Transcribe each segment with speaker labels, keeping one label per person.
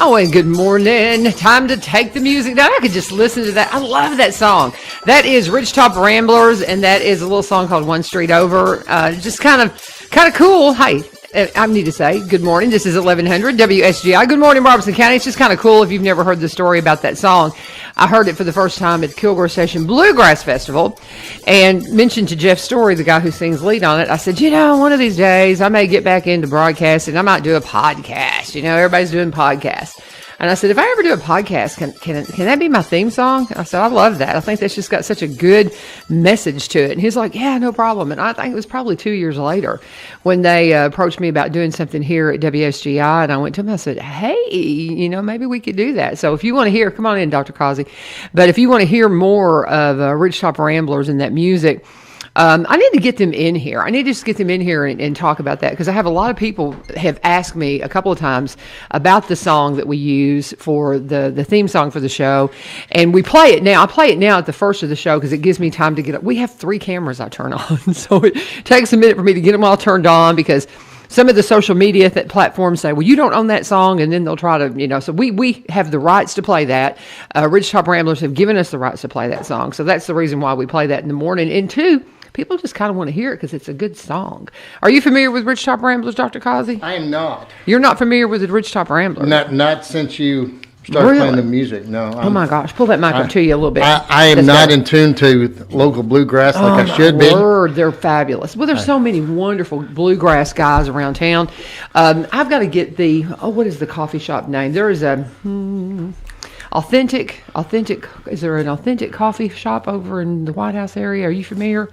Speaker 1: Oh, and good morning. Time to take the music down. I could just listen to that. I love that song. That is Ridgetop Ramblers, and that is a little song called One Street Over. Just kind of cool. Hey, I need to say good morning. This is 1100 WSGI. Good morning, Robertson County. It's just kind of cool if you've never heard the story about that song. I heard it for the first time at the Kilgore Station Bluegrass Festival and mentioned to Jeff Story, the guy who sings lead on it. I said, one of these days I may get back into broadcasting. I might do a podcast. Everybody's doing podcasts. And I said, if I ever do a podcast, can that be my theme song? I said, I love that. I think that's just got such a good message to it. And he's like, yeah, no problem. And I think it was probably 2 years later when they approached me about doing something here at WSGI. And I went to him, I said, hey, maybe we could do that. So if you want to hear, come on in, Dr. Causey. But if you want to hear more of Ridgetop Ramblers and that music, I need to get them in here. I need to just get them in here and talk about that, because I have a lot of people have asked me a couple of times about the song that we use for the theme song for the show. And we play it now. I play it now at the first of the show because it gives me time to get up. We have 3 cameras I turn on, so it takes a minute for me to get them all turned on, because some of the social media platforms say, well, you don't own that song, and then they'll try to, so we have the rights to play that. Ridgetop Ramblers have given us the rights to play that song, so that's the reason why we play that in the morning. And 2, people just kind of want to hear it because it's a good song. Are you familiar with Ridgetop Ramblers, Dr. Causey?
Speaker 2: I am not.
Speaker 1: You're not familiar with the Ridgetop Ramblers?
Speaker 2: Not since you started playing the music, no.
Speaker 1: Oh my gosh, pull that mic up to you a little bit.
Speaker 2: I am not in tune to local bluegrass like I should be.
Speaker 1: Oh my word, they're fabulous. Well, there's so many wonderful bluegrass guys around town. I've got to get what is the coffee shop name? There is a... Authentic, is there an authentic coffee shop over in the White House area? Are you familiar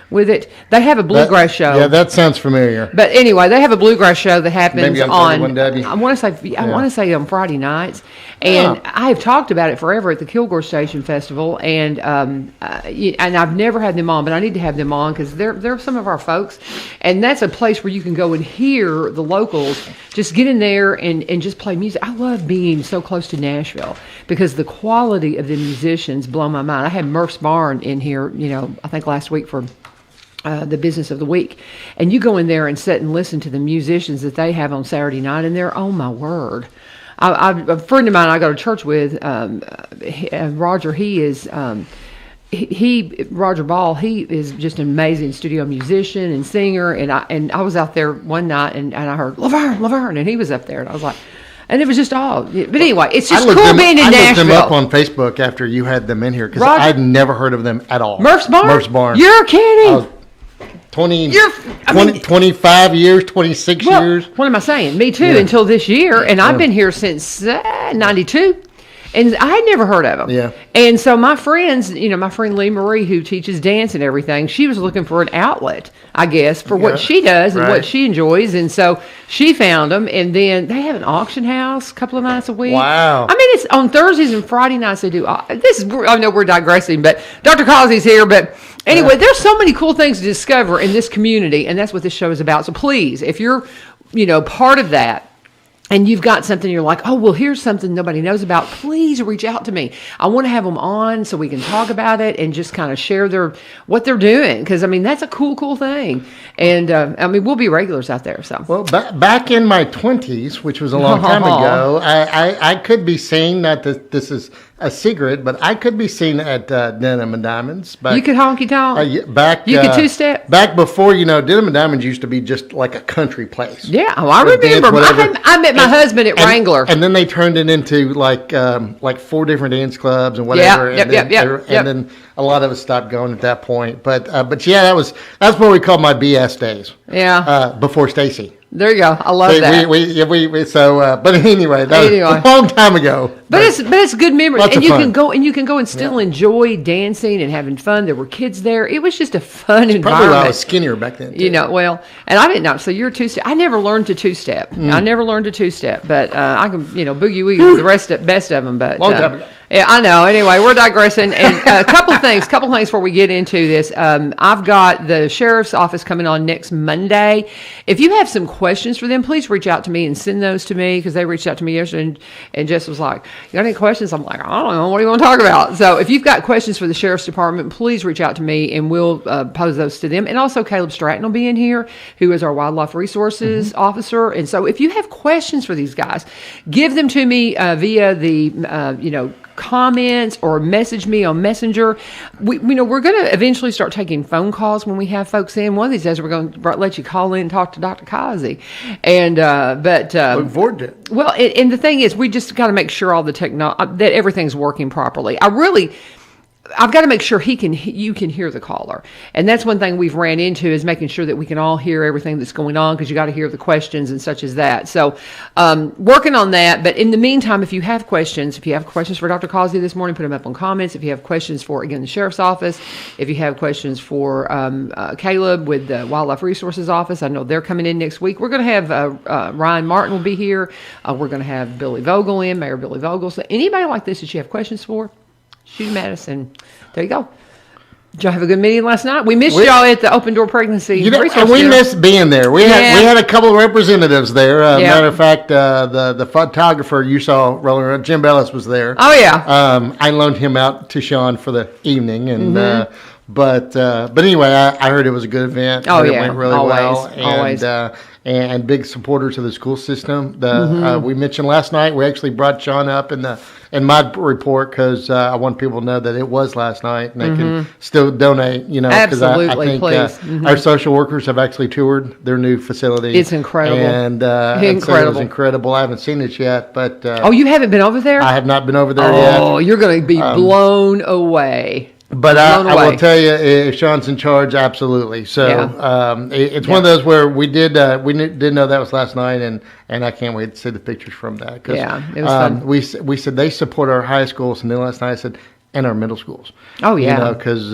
Speaker 1: with it? They have a bluegrass show.
Speaker 2: Yeah, that sounds familiar.
Speaker 1: But anyway, they have a bluegrass show that happens
Speaker 2: maybe on 31W.
Speaker 1: I want to say on Friday nights. And I have talked about it forever at the Kilgore Station Festival, and I've never had them on, but I need to have them on because they're some of our folks, and that's a place where you can go and hear the locals. Just get in there and just play music. I love being so close to Nashville because the quality of the musicians blow my mind. I had Murph's Barn in here, I think last week for the business of the week, and you go in there and sit and listen to the musicians that they have on Saturday night, and they're, oh my word. A friend of mine I go to church with, Roger, Roger Ball, he is just an amazing studio musician and singer, and I was out there one night and I heard Laverne, and he was up there, and I was like, and it was just all, but anyway, it's just cool being in Nashville. I looked them
Speaker 2: up on Facebook after you had them in here, because I'd never heard of them at all.
Speaker 1: Murph's Barn?
Speaker 2: Murph's Barn.
Speaker 1: You're kidding.
Speaker 2: 25 years, 26 years.
Speaker 1: What am I saying? Me too, until this year. And I've been here since 92. And I had never heard of them.
Speaker 2: Yeah.
Speaker 1: And so my friends, my friend Lee Marie, who teaches dance and everything, she was looking for an outlet, I guess, for what she does and what she enjoys. And so she found them. And then they have an auction house a couple of nights a week.
Speaker 2: Wow.
Speaker 1: I mean, it's on Thursdays and Friday nights they do. I know we're digressing, but Dr. Causey's here. But anyway, there's so many cool things to discover in this community. And that's what this show is about. So please, if you're, part of that, and you've got something you're like, oh, well, here's something nobody knows about, please reach out to me. I want to have them on so we can talk about it and just kind of share what they're doing. Because, I mean, that's a cool thing. And, we'll be regulars out there. So.
Speaker 2: Well, back in my 20s, which was a long time ago, I could be seen, not that this is a secret, but I could be seen at Denim and Diamonds.
Speaker 1: You could honky tonk? You could two-step?
Speaker 2: Back before, Denim and Diamonds used to be just like a country place.
Speaker 1: Yeah, I remember. I met my husband at Wrangler.
Speaker 2: And then they turned it into like 4 different dance clubs and whatever.
Speaker 1: And
Speaker 2: then a lot of us stopped going at that point. But yeah, that's what we called my BS days.
Speaker 1: Yeah.
Speaker 2: Before Stacy.
Speaker 1: There you go. I love that.
Speaker 2: But anyway, that was a long time ago.
Speaker 1: But it's good memories, and you can go and still
Speaker 2: Yeah.
Speaker 1: enjoy dancing and having fun. There were kids there. It was just a fun environment.
Speaker 2: Probably why I was skinnier back then. Too.
Speaker 1: And I didn't know. So you're two-step. I never learned to two-step. I never learned to two-step, but I can boogie woogie with the best of them. But
Speaker 2: long time ago.
Speaker 1: Yeah, I know. Anyway, we're digressing. And a couple things before we get into this. I've got the sheriff's office coming on next Monday. If you have some questions for them, please reach out to me and send those to me, because they reached out to me yesterday and Jess was like, you got any questions? I'm like, I don't know. What do you want to talk about? So if you've got questions for the sheriff's department, please reach out to me and we'll pose those to them. And also Caleb Stratton will be in here, who is our wildlife resources officer. And so if you have questions for these guys, give them to me via the, comments or message me on Messenger. We're going to eventually start taking phone calls when we have folks in. One of these days we're going to let you call in and talk to Dr. Causey. And
Speaker 2: look forward to it.
Speaker 1: Well, and the thing is, we just got to make sure all the that everything's working properly. I've got to make sure you can hear the caller. And that's one thing we've ran into, is making sure that we can all hear everything that's going on, because you got to hear the questions and such as that. So working on that. But in the meantime, if you have questions for Dr. Causey this morning, put them up on comments. If you have questions for, again, the sheriff's office, if you have questions for Caleb with the wildlife resources office, I know they're coming in next week. We're going to have Ryan Martin will be here. We're going to have Billy Vogel in, Mayor Billy Vogel. So anybody like this that you have questions for, shoot them at us, and there you go. Did y'all have a good meeting last night? We missed y'all at the Open Door Pregnancy Resource
Speaker 2: We
Speaker 1: Center.
Speaker 2: missed being there. We had a couple of representatives there. Matter of fact, the photographer you saw rolling around, Jim Bellis, was there.
Speaker 1: Oh yeah.
Speaker 2: I loaned him out to Sean for the evening, and but anyway, I heard it was a good event.
Speaker 1: Oh yeah,
Speaker 2: it went really well, and
Speaker 1: always.
Speaker 2: And big supporters of the school system. We mentioned last night, we actually brought Sean up in my report, because I want people to know that it was last night, and they can still donate, because I think our social workers have actually toured their new facility.
Speaker 1: It's incredible.
Speaker 2: And it was incredible. I haven't seen it yet, but
Speaker 1: you haven't been over there?
Speaker 2: I have not been over there yet.
Speaker 1: Oh, you're going to be blown away.
Speaker 2: But I will tell you, if Sean's in charge, absolutely. So it's one of those where we did know that was last night, and I can't wait to see the pictures from that.
Speaker 1: Yeah, it was fun.
Speaker 2: We said they support our high schools, and then last night I said, and our middle schools.
Speaker 1: Oh yeah,
Speaker 2: because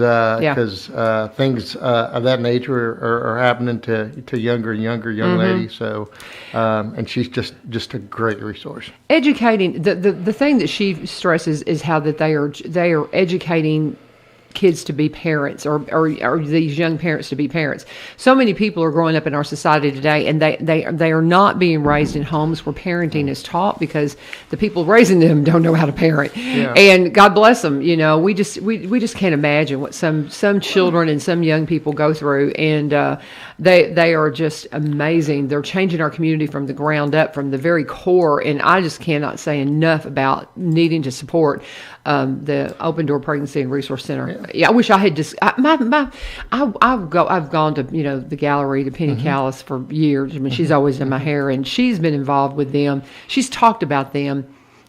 Speaker 2: things of that nature are happening to younger and younger young ladies. So, and she's just a great resource.
Speaker 1: Educating the thing that she stresses is how that they are educating kids to be parents, or these young parents to be parents. So many people are growing up in our society today, and they are not being raised in homes where parenting is taught, because the people raising them don't know how to parent. Yeah. And God bless them. We just can't imagine what some children and some young people go through, and they are just amazing. They're changing our community from the ground up, from the very core. And I just cannot say enough about needing to support the Open Door Pregnancy and Resource Center. Yeah, I wish I had just. I've gone to the gallery to Penny Callis for years. I mean, she's always done my hair, and she's been involved with them. She's talked about them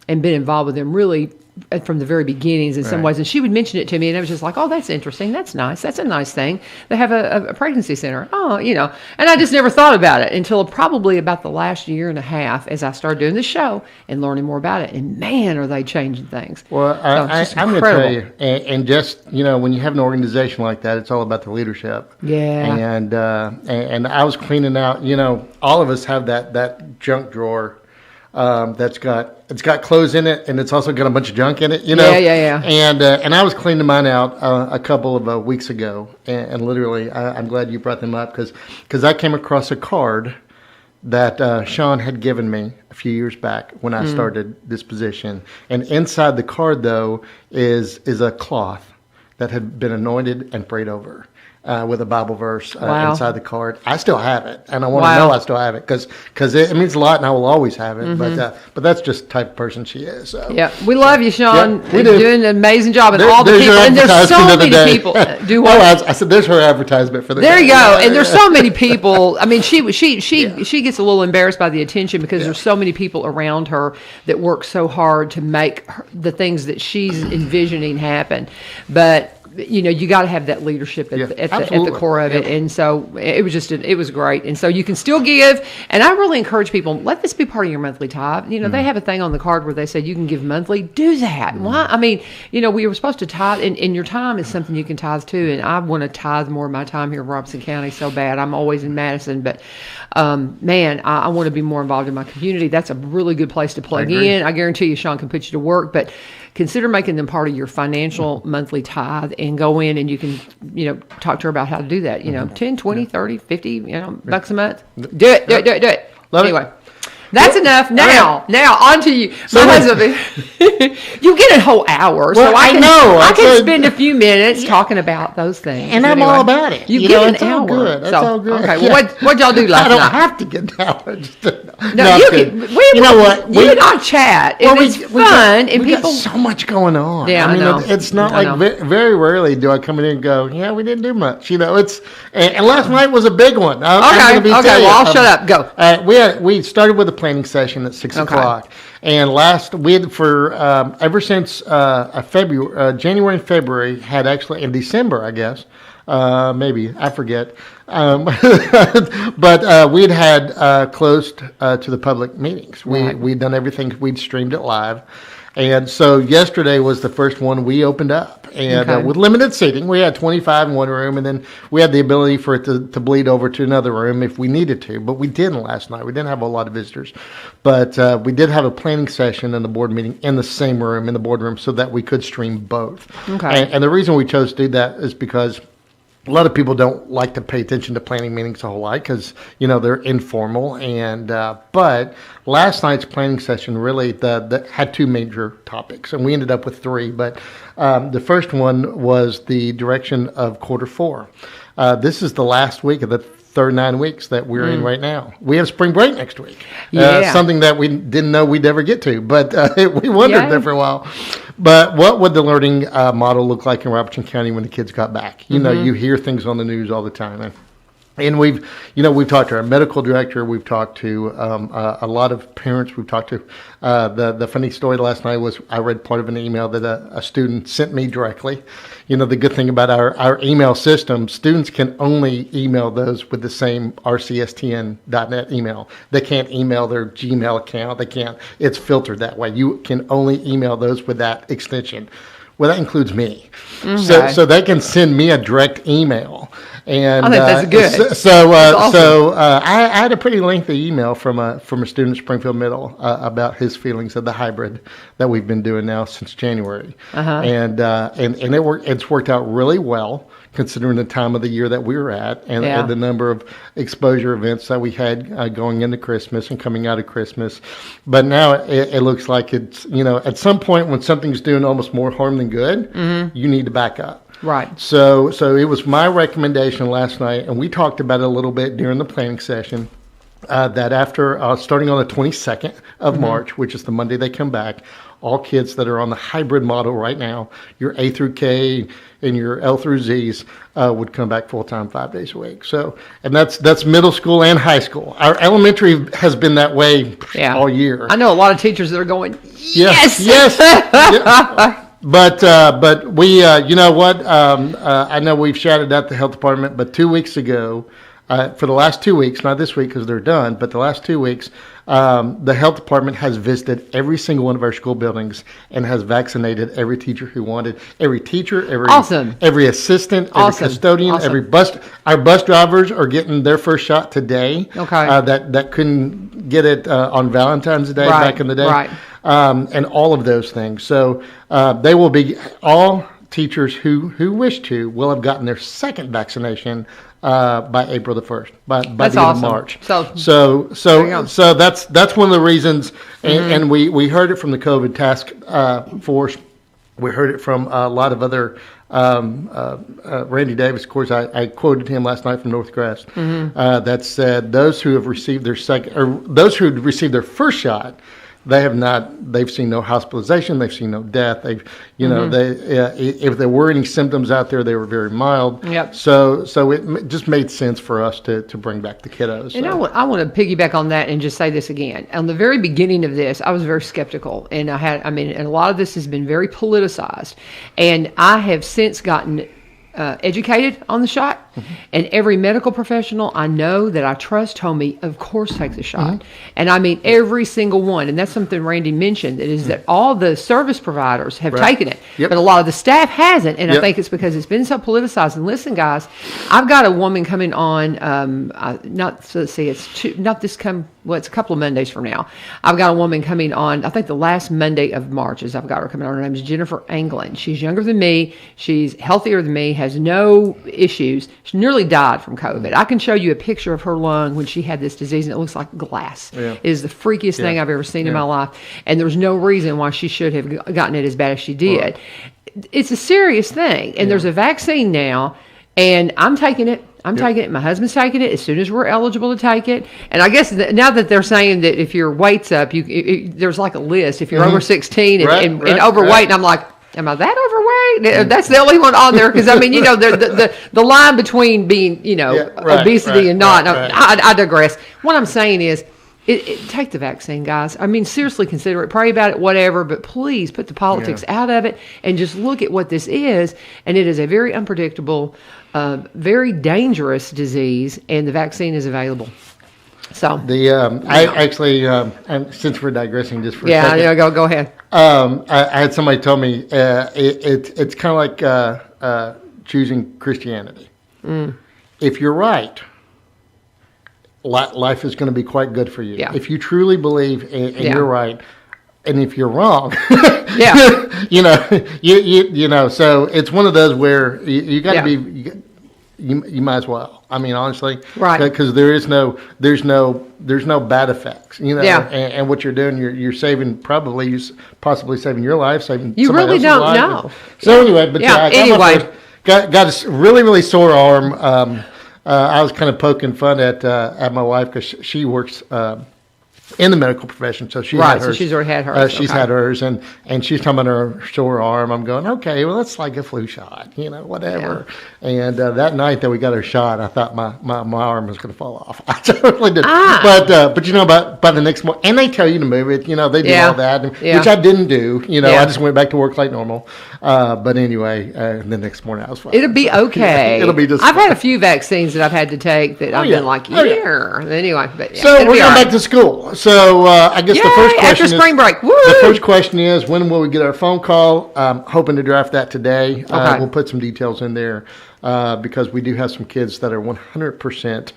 Speaker 1: and been involved with them really from the very beginnings in some ways. And she would mention it to me, and I was just like, oh, that's interesting. That's nice. That's a nice thing. They have a pregnancy center. Oh, and I just never thought about it until probably about the last year and a half as I started doing the show and learning more about it. And man, are they changing things.
Speaker 2: Well, I'm going to tell you, and just, when you have an organization like that, it's all about the leadership.
Speaker 1: Yeah.
Speaker 2: And I was cleaning out, all of us have that junk drawer it's got clothes in it, and it's also got a bunch of junk in it,
Speaker 1: Yeah.
Speaker 2: And I was cleaning mine out a couple of weeks ago, and literally, I'm glad you brought them up because I came across a card that Sean had given me a few years back when I started this position, and inside the card though is a cloth that had been anointed and prayed over. With a Bible verse inside the card. I still have it, and I want to know I still have it because it means a lot, and I will always have it. But that's just the type of person she is. So.
Speaker 1: Yeah, we love you, Sean.
Speaker 2: Yeah, we do.
Speaker 1: You're doing an amazing job, and all the people. And there's so many people. Do what?
Speaker 2: I said, there's her advertisement for the.
Speaker 1: There you go. And there's so many people. I mean, she gets a little embarrassed by the attention because there's so many people around her that work so hard to make the things that she's envisioning happen, but. You got to have that leadership at the core of it. And so it was great. And so you can still give. And I really encourage people, let this be part of your monthly tithe. They have a thing on the card where they say you can give monthly. Do that. Why? I mean, we were supposed to tithe, and your time is something you can tithe to. And I want to tithe more of my time here in Robeson County so bad. I'm always in Madison, but man, I want to be more involved in my community. That's a really good place to plug in. I guarantee you, Sean can put you to work, but consider making them part of your financial monthly tithe and go in and you can, talk to her about how to do that. 10, 20, 30, 50, bucks a month. Do it.
Speaker 2: Love
Speaker 1: anyway.
Speaker 2: it.
Speaker 1: That's enough. Now on to you. So my husband, you get a whole hour.
Speaker 2: Well,
Speaker 1: so
Speaker 2: I know.
Speaker 1: I can spend a few minutes talking about those things.
Speaker 2: And I'm all about it.
Speaker 1: You get
Speaker 2: it's
Speaker 1: an hour.
Speaker 2: All good. That's all good.
Speaker 1: Okay. Well, what'd y'all do last night?
Speaker 2: I don't have to get an hour.
Speaker 1: No, you can. You know what? You and I chat. It's fun. And
Speaker 2: we
Speaker 1: people.
Speaker 2: got so much going on.
Speaker 1: Yeah,
Speaker 2: I mean,
Speaker 1: know.
Speaker 2: It's not like very rarely do I come in and go, yeah, we didn't do much. It's and last night was a big one.
Speaker 1: Okay. Well, I'll shut up. Go.
Speaker 2: We started with a planning session at 6 o'clock, and we had for ever since January and February had actually in December, I guess. Maybe I forget, but we'd had closed to the public meetings. We'd done everything. We'd streamed it live, and so yesterday was the first one we opened up, and with limited seating, we had 25 in one room, and then we had the ability for it to bleed over to another room if we needed to. But we didn't last night. We didn't have a lot of visitors, but we did have a planning session and the board meeting in the same room, in the boardroom, so that we could stream both.
Speaker 1: Okay.
Speaker 2: And the reason we chose to do that is because a lot of people don't like to pay attention to planning meetings a whole lot because, they're informal. But last night's planning session really had two major topics, and we ended up with three. But the first one was the direction of quarter four. This is the last week of the third 9 weeks that we're in right now. We have spring break next week. Something that we didn't know we'd ever get to, but we wondered there for a while. But what would the learning model look like in Robeson County when the kids got back? You hear things on the news all the time. And we've talked to our medical director. We've talked to a lot of parents. We've talked to the funny story last night was I read part of an email that a student sent me directly. The good thing about our email system, students can only email those with the same rcstn.net email. They can't email their Gmail account. They can't. It's filtered that way. You can only email those with that extension. Well, that includes me. Okay. So they can send me a direct email. And
Speaker 1: I think that's good.
Speaker 2: So I had a pretty lengthy email from a student at Springfield Middle about his feelings of the hybrid that we've been doing now since January. And it's worked out really well considering the time of the year that we were at and the number of exposure events that we had going into Christmas and coming out of Christmas. But now it looks like it's, at some point when something's doing almost more harm than good, you need to back up.
Speaker 1: Right.
Speaker 2: So it was my recommendation last night, and we talked about it a little bit during the planning session, that after starting on the 22nd of March, which is the Monday they come back, all kids that are on the hybrid model right now, your A through K and your L through Zs, would come back full-time 5 days a week. So, and that's middle school and high school. Our elementary has been that way all year.
Speaker 1: I know a lot of teachers that are going, yes!
Speaker 2: Yeah. But we, you know what? I know we've shouted out the health department, but 2 weeks ago, for the last 2 weeks, not this week because they're done, but the last 2 weeks, the health department has visited every single one of our school buildings and has vaccinated every teacher who wanted. Every teacher, every assistant, every custodian, every bus. Our bus drivers are getting their first shot today.
Speaker 1: Okay.
Speaker 2: That couldn't get it on Valentine's Day back in the day.
Speaker 1: Right.
Speaker 2: And all of those things. So they will be all teachers who wish to will have gotten their second vaccination by April the 1st, by the end of March. So that's one of the reasons, and we heard it from the COVID task force. We heard it from a lot of other. Randy Davis, of course, I quoted him last night from North Crest. That said, those who have received their second, or those who received their first shot, they've seen no hospitalization, they've seen no death. They've, if there were any symptoms out there, they were very mild.
Speaker 1: Yep.
Speaker 2: So it just made sense for us to bring back the kiddos.
Speaker 1: And I want to piggyback on that and just say this again. On the very beginning of this, I was very skeptical, and and a lot of this has been very politicized, and I have since gotten educated on the shot, and every medical professional I know that I trust told me, of course, take the shot. And I mean every single one, and that's something Randy mentioned, that all the service providers have taken it, but a lot of the staff hasn't, and I think it's because it's been so politicized. And listen, guys, I've got a woman coming on, it's a couple of Mondays from now. I've got a woman coming on, I think the last Monday of March I've got her coming on. Her name is Jennifer Anglin. She's younger than me. She's healthier than me, has no issues. She nearly died from COVID. I can show you a picture of her lung when she had this disease, and it looks like glass. Yeah. It is the freakiest thing I've ever seen in my life, and there's no reason why she should have gotten it as bad as she did. Right. It's a serious thing, and there's a vaccine now, and I'm taking it. I'm taking it. My husband's taking it as soon as we're eligible to take it. And I guess now that they're saying that if your weight's up, there's like a list. If you're over 16 and overweight, and I'm like, am I that overweight? That's the only one on there, because I mean, the line between being obesity and not. I digress. What I'm saying is, take the vaccine, guys. I mean, seriously, consider it. Pray about it, whatever. But please put the politics out of it and just look at what this is. And it is a very unpredictable, very dangerous disease, and the vaccine is available. So
Speaker 2: I actually, and since we're digressing just for a second,
Speaker 1: go ahead.
Speaker 2: I had somebody tell me it's kind of like choosing Christianity. If you're right, life is going to be quite good for you. Yeah. If you truly believe and you're right, and if you're wrong, so it's one of those where you got to be. You might as well. I mean, honestly,
Speaker 1: right?
Speaker 2: Because there's no bad effects, And what you're doing, you're saving, possibly saving your life, saving.
Speaker 1: You really don't
Speaker 2: life.
Speaker 1: know.
Speaker 2: So anyway, but I got a really, really sore arm. I was kind of poking fun at my wife because she works in the medical profession, so she had hers.
Speaker 1: So she's already had hers.
Speaker 2: She's had hers, and she's talking about her sore arm. I'm going, okay, well, that's like a flu shot, whatever. Yeah. And that night that we got her shot, I thought my arm was going to fall off. I totally did. But by the next morning, and they tell you to move it. They do all that, which I didn't do. I just went back to work like normal. But anyway, the next morning I was fine.
Speaker 1: It'll be okay.
Speaker 2: It'll be just.
Speaker 1: I've had a few vaccines that I've had to take that I've been like, Anyway, but
Speaker 2: so we're going back to school. So I guess the first question
Speaker 1: after spring break. Woo!
Speaker 2: The first question is, when will we get our phone call? Hoping to draft that today.
Speaker 1: Okay.
Speaker 2: We'll put some details in there because we do have some kids that are 100%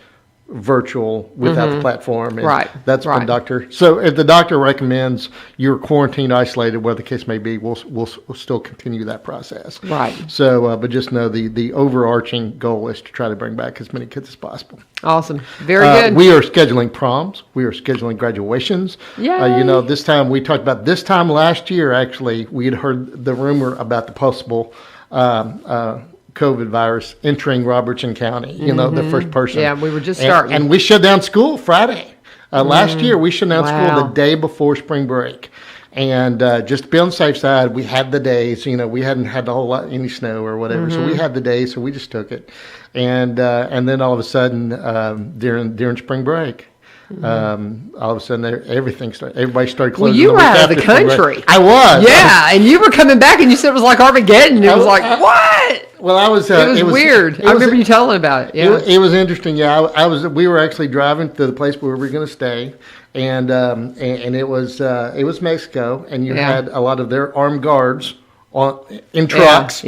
Speaker 2: virtual without the platform. And that's what doctor. So if the doctor recommends you're quarantined, isolated, whatever the case may be, we'll still continue that process.
Speaker 1: Right.
Speaker 2: So, but just know the overarching goal is to try to bring back as many kids as possible.
Speaker 1: Awesome. Very good.
Speaker 2: We are scheduling proms. We are scheduling graduations.
Speaker 1: Yay.
Speaker 2: This time we talked about this time last year, actually, we had heard the rumor about the possible COVID virus entering Robertson County, the first person.
Speaker 1: Yeah, we were just starting.
Speaker 2: And we shut down school Friday. Last year, we shut down school the day before spring break. And just to be on the safe side, we had the days. We hadn't had a whole lot any snow or whatever, so we had the days, so we just took it. And then all of a sudden, during spring break, all of a sudden everybody started closing.
Speaker 1: Well, you
Speaker 2: the
Speaker 1: were
Speaker 2: week
Speaker 1: out of
Speaker 2: after
Speaker 1: the
Speaker 2: spring break.
Speaker 1: country.
Speaker 2: I was.
Speaker 1: Yeah, and you were coming back, and you said it was like Armageddon. It was like, what?
Speaker 2: Well, I was.
Speaker 1: It was weird. I remember you telling about it. Yeah,
Speaker 2: it was interesting. Yeah, I was. We were actually driving to the place where we were going to stay, and it was Mexico, and you had a lot of their armed guards in trucks.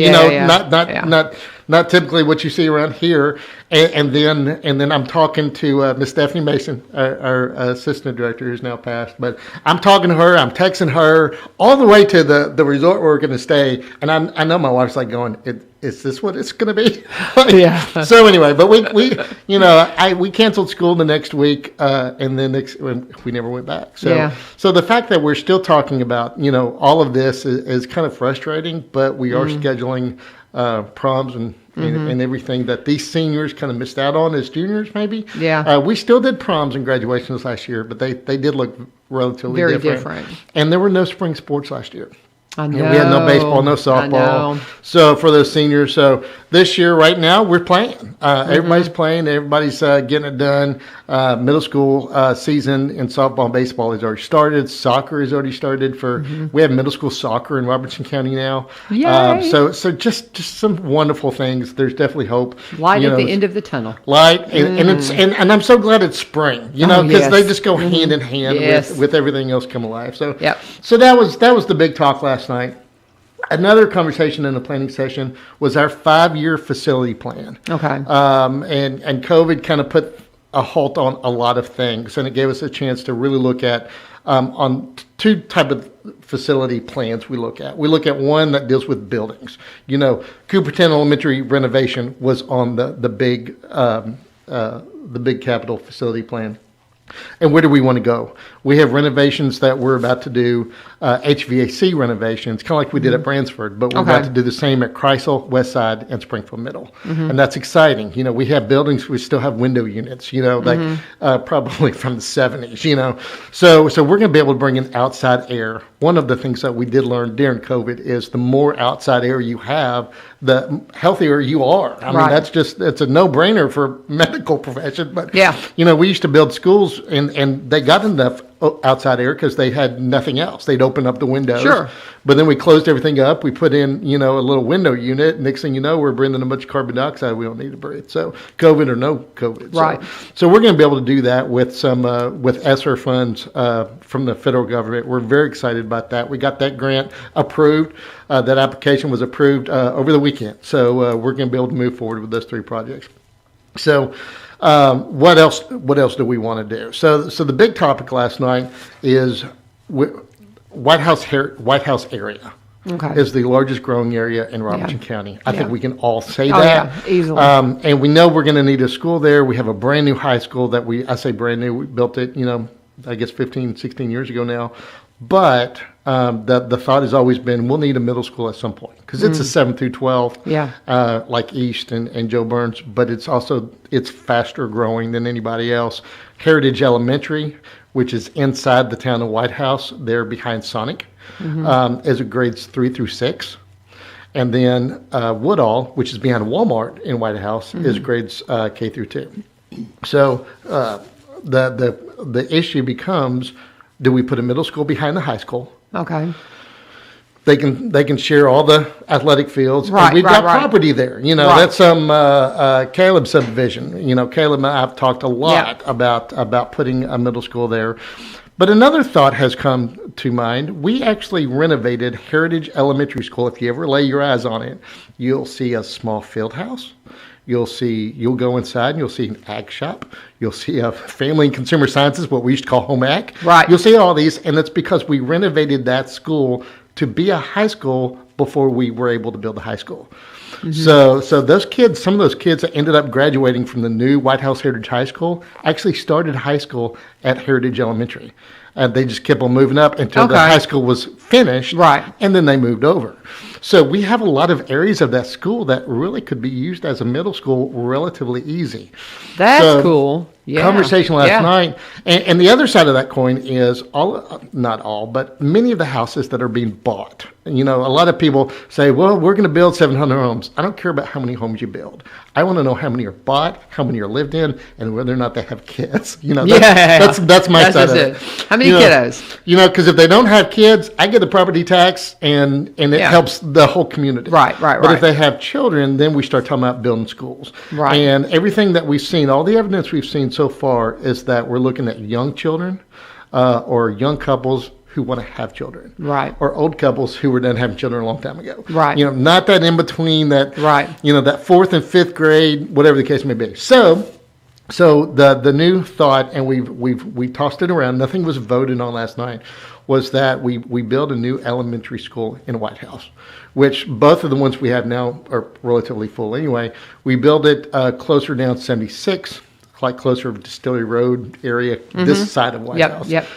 Speaker 2: Not typically what you see around here. And then I'm talking to Miss Stephanie Mason, our assistant director who's now passed. But I'm talking to her. I'm texting her all the way to the resort where we're going to stay. And I know my wife's like going, is this what it's going to be?
Speaker 1: Yeah.
Speaker 2: So anyway, but we canceled school the next week, and then we never went back. So the fact that we're still talking about all of this is kind of frustrating. But we are scheduling proms and everything that these seniors kind of missed out on as juniors, maybe.
Speaker 1: Yeah.
Speaker 2: We still did proms and graduations last year, but they did look relatively
Speaker 1: very different.
Speaker 2: And there were no spring sports last year.
Speaker 1: I know.
Speaker 2: And we had no baseball, no softball. So for those seniors, so this year, right now, we're playing. Everybody's playing. Everybody's getting it done. Middle school season in softball and baseball has already started. Soccer has already started. We have middle school soccer in Robertson County now.
Speaker 1: Yay.
Speaker 2: So just some wonderful things. There's definitely hope.
Speaker 1: Light at the end of the tunnel.
Speaker 2: Light, and I'm so glad it's spring. Because they just go hand in hand with everything else come alive. So so that was the big talk last night. Another conversation in the planning session was our 5-year facility plan.
Speaker 1: Okay.
Speaker 2: And COVID kind of put a halt on a lot of things, and it gave us a chance to really look at on two type of facility plans we look at. We look at one that deals with buildings. Cooperton Elementary renovation was on the big capital facility plan. And where do we want to go? We have renovations that we're about to do, HVAC renovations, kind of like we did at Bransford, but we're about to do the same at Chrysler, Westside, and Springfield Middle. And that's exciting. We have buildings, we still have window units, probably from the 70s, So we're going to be able to bring in outside air. One of the things that we did learn during COVID is the more outside air you have, the healthier you are. I mean, it's a no-brainer for medical profession. But, we used to build schools, and they got enough outside air because they had nothing else. They'd open up the windows. Sure. But then we closed everything up. We put in, a little window unit. Next thing you know, we're breathing a bunch of carbon dioxide we don't need to breathe. So COVID or no COVID.
Speaker 1: Right.
Speaker 2: So we're going to be able to do that with some with ESSER funds from the federal government. We're very excited about that. We got that grant approved. That application was approved over the weekend. So we're going to be able to move forward with those 3 projects. So what else do we want to do? So the big topic last night is White House area. Is the largest growing area in Robertson County. I think we can all say that.
Speaker 1: Easily.
Speaker 2: And we know we're going to need a school there. We have a brand new high school that I say brand new. We built it, I guess 15, 16 years ago now. But the thought has always been we'll need a middle school at some point because it's a 7 through 12, like East and Joe Burns, but it's faster growing than anybody else. Heritage Elementary, which is inside the town of White House, there behind Sonic, is a grades 3 through 6. And then Woodall, which is behind Walmart in White House, is grades K through 2. So the issue becomes, do we put a middle school behind the high school? Okay. They can share all the athletic fields.
Speaker 1: Right,
Speaker 2: and we've got property there. That's some Caleb subdivision. Caleb and I have talked a lot about putting a middle school there. But another thought has come to mind. We actually renovated Heritage Elementary School. If you ever lay your eyes on it, you'll see a small field house. You'll go inside and you'll see an ag shop. You'll see a family and consumer sciences, what we used to call home ag.
Speaker 1: Right.
Speaker 2: You'll see all these, and it's because we renovated that school to be a high school before we were able to build a high school. So those kids, some of those kids that ended up graduating from the new White House Heritage High School actually started high school at Heritage Elementary. And they just kept on moving up until the high school was finished. Right. And then they moved over. So we have a lot of areas of that school that really could be used as a middle school relatively easy.
Speaker 1: That's cool.
Speaker 2: conversation last night. And the other side of that coin is not all, but many of the houses that are being bought. You know, a lot of people say, well, we're going to build 700 homes. I don't care about how many homes you build. I want to know how many are bought, how many are lived in, and whether or not they have kids. You know, that's my side of it.
Speaker 1: How many kiddos?
Speaker 2: You know, because if they don't have kids, I get the property tax, and it helps the whole community.
Speaker 1: Right.
Speaker 2: But if they have children, then we start talking about building schools.
Speaker 1: Right.
Speaker 2: And everything that we've seen, all the evidence we've seen so far is that we're looking at young children or young couples who want to have children.
Speaker 1: Right.
Speaker 2: Or old couples who were done having children a long time ago.
Speaker 1: Right.
Speaker 2: You know, not that in between that, you know, that 4th and 5th grade, whatever the case may be. So the new thought, and we tossed it around, nothing was voted on last night, was that we build a new elementary school in White House, which both of the ones we have now are relatively full anyway. We build it closer down 76, like closer to Distillery Road area, this side of White House.
Speaker 1: Yep.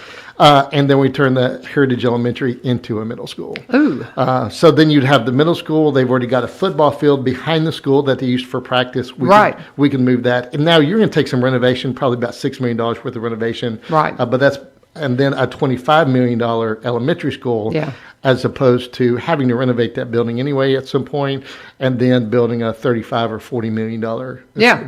Speaker 2: And then we turn the Heritage Elementary into a middle school.
Speaker 1: Ooh.
Speaker 2: So then you'd have the middle school. They've already got a football field behind the school that they used for practice. We can move that. And now you're going to take some renovation, probably about $6 million worth of renovation.
Speaker 1: Right.
Speaker 2: And then a $25 million elementary school, as opposed to having to renovate that building anyway at some point, and then building a $35 or $40 million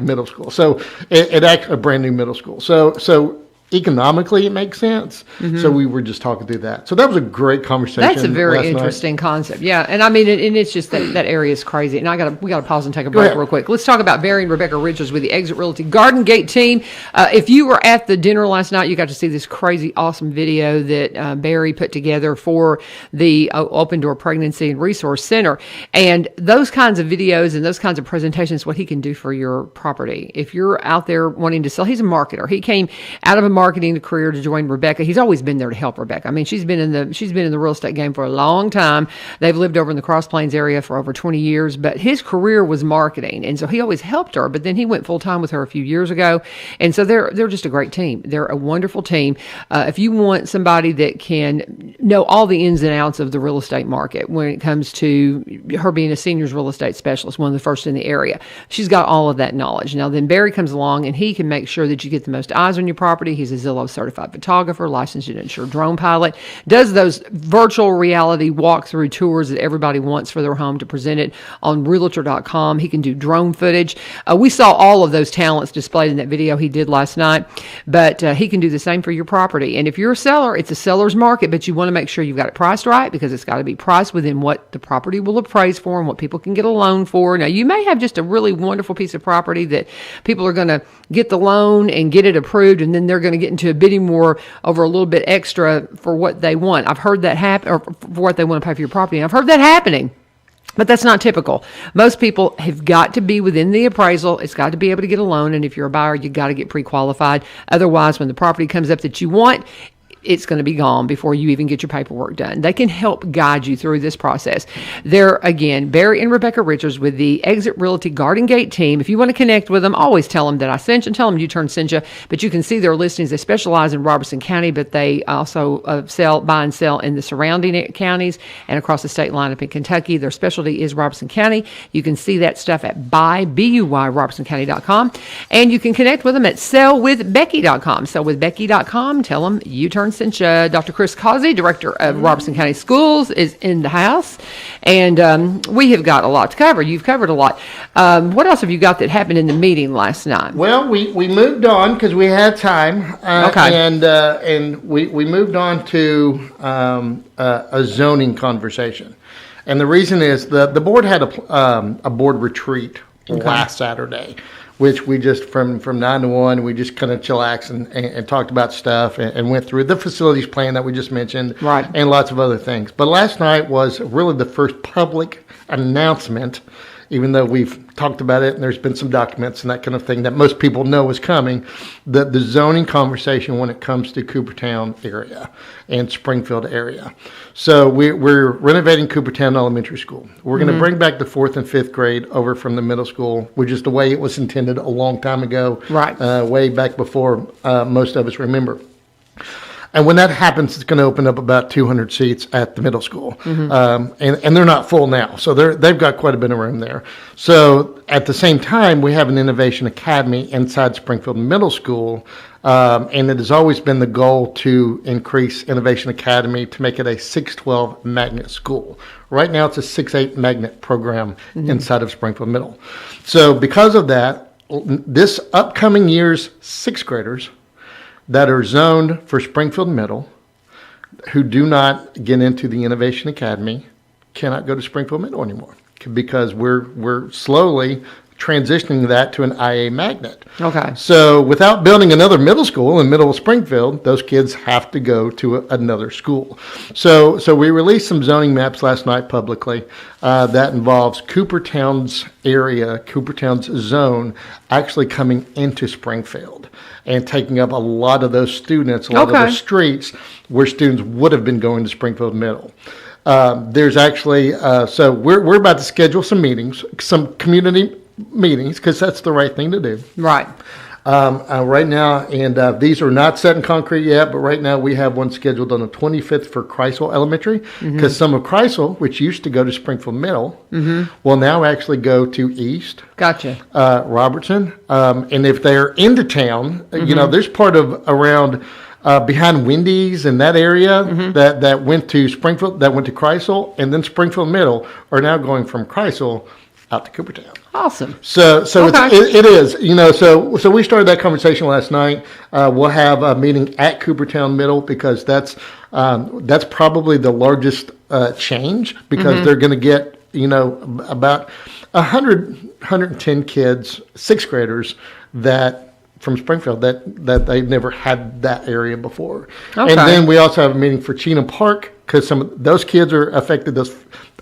Speaker 2: middle school. So it actually a brand new middle school. So economically it makes sense. So we were just talking through that. So that was a great conversation.
Speaker 1: That's a very interesting concept. Yeah. And I mean, and it's just that area is crazy. And we got to pause and take a break real quick. Let's talk about Barry and Rebecca Richards with the Exit Realty Garden Gate team. If you were at the dinner last night, you got to see this crazy, awesome video that Barry put together for the Open Door Pregnancy and Resource Center. And those kinds of videos and those kinds of presentations, what he can do for your property. If you're out there wanting to sell, he's a marketer. He came out of a marketing career to join Rebecca. He's always been there to help Rebecca. I mean, she's been in the real estate game for a long time. They've lived over in the Cross Plains area for over 20 years, but his career was marketing. And so he always helped her, but then he went full time with her a few years ago. And so they're just a great team. They're a wonderful team. If you want somebody that can know all the ins and outs of the real estate market when it comes to her being a seniors real estate specialist, one of the first in the area, she's got all of that knowledge. Now then Barry comes along and he can make sure that you get the most eyes on your property. He's a Zillow certified photographer, licensed and insured drone pilot, does those virtual reality walkthrough tours that everybody wants for their home to present it on realtor.com. He can do drone footage. We saw all of those talents displayed in that video he did last night, but he can do the same for your property. And if you're a seller, it's a seller's market, but you want to make sure you've got it priced right because it's got to be priced within what the property will appraise for and what people can get a loan for. Now, you may have just a really wonderful piece of property that people are going to get the loan and get it approved, and then they're going to get into a bidding war over a little bit extra for what they want. I've heard that happen, or for what they want to pay for your property. And I've heard that happening. But that's not typical. Most people have got to be within the appraisal. It's got to be able to get a loan. And if you're a buyer, you got to get pre-qualified. Otherwise, when the property comes up that you want, it's going to be gone before you even get your paperwork done. They can help guide you through this process. They're, again, Barry and Rebecca Richards with the Exit Realty Garden Gate team. If you want to connect with them, always tell them that I sent you. Tell them U-Turn sent you. But you can see their listings. They specialize in Robertson County, but they also buy and sell in the surrounding counties and across the state line up in Kentucky. Their specialty is Robertson County. You can see that stuff at robertsoncounty.com. And you can connect with them at sellwithbecky.com. Sellwithbecky.com. Tell them U-Turn sent you. Dr. Chris Causey, Director of Robertson County Schools, is in the house. And we have got a lot to cover. You've covered a lot. What else have you got that happened in the meeting last night?
Speaker 2: Well, we moved on because we had time.
Speaker 1: Okay.
Speaker 2: And we moved on to a zoning conversation. And the reason is the board had a board retreat last Saturday, which we just, from 9 to 1, we just kind of chillaxed and talked about stuff and went through the facilities plan that we just mentioned, and lots of other things. But last night was really the first public announcement, even though we've talked about it and there's been some documents and that kind of thing that most people know is coming, the zoning conversation when it comes to Coopertown area and Springfield area. So we're renovating Coopertown Elementary School. We're going to bring back the 4th and 5th grade over from the middle school, which is the way it was intended a long time ago, way back before most of us remember. And when that happens, it's going to open up about 200 seats at the middle school. And they're not full now. So they've got quite a bit of room there. So at the same time, we have an Innovation Academy inside Springfield Middle School. And it has always been the goal to increase Innovation Academy to make it a 612 magnet school. Right now, it's a 6-8 magnet program inside of Springfield Middle. So because of that, this upcoming year's sixth graders that are zoned for Springfield Middle, who do not get into the Innovation Academy, cannot go to Springfield Middle anymore because we're slowly transitioning that to an IA magnet.
Speaker 1: Okay.
Speaker 2: So without building another middle school in middle of Springfield, those kids have to go to another school. So we released some zoning maps last night publicly that involves Coopertown's area, Coopertown's zone, actually coming into Springfield and taking up a lot of those students, a lot of those streets where students would have been going to Springfield Middle. There's actually, so we're about to schedule some meetings, some community meetings, because that's the right thing to do.
Speaker 1: Right.
Speaker 2: Right now, and these are not set in concrete yet, but right now we have one scheduled on the 25th for Chrysler Elementary, because some of Chrysler, which used to go to Springfield Middle, will now actually go to East.
Speaker 1: Gotcha.
Speaker 2: Robertson. And if they're into town, you know, there's part of around behind Wendy's and that area that went to Springfield, that went to Chrysler, and then Springfield Middle are now going from Chrysler out to Coopertown.
Speaker 1: Awesome.
Speaker 2: So it is, you know, so we started that conversation last night. We'll have a meeting at Coopertown Middle because that's probably the largest change because they're going to get, you know, about 110 kids, sixth graders that from Springfield that they've never had that area before. Okay. And then we also have a meeting for Cheatham Park because some of those kids are affected.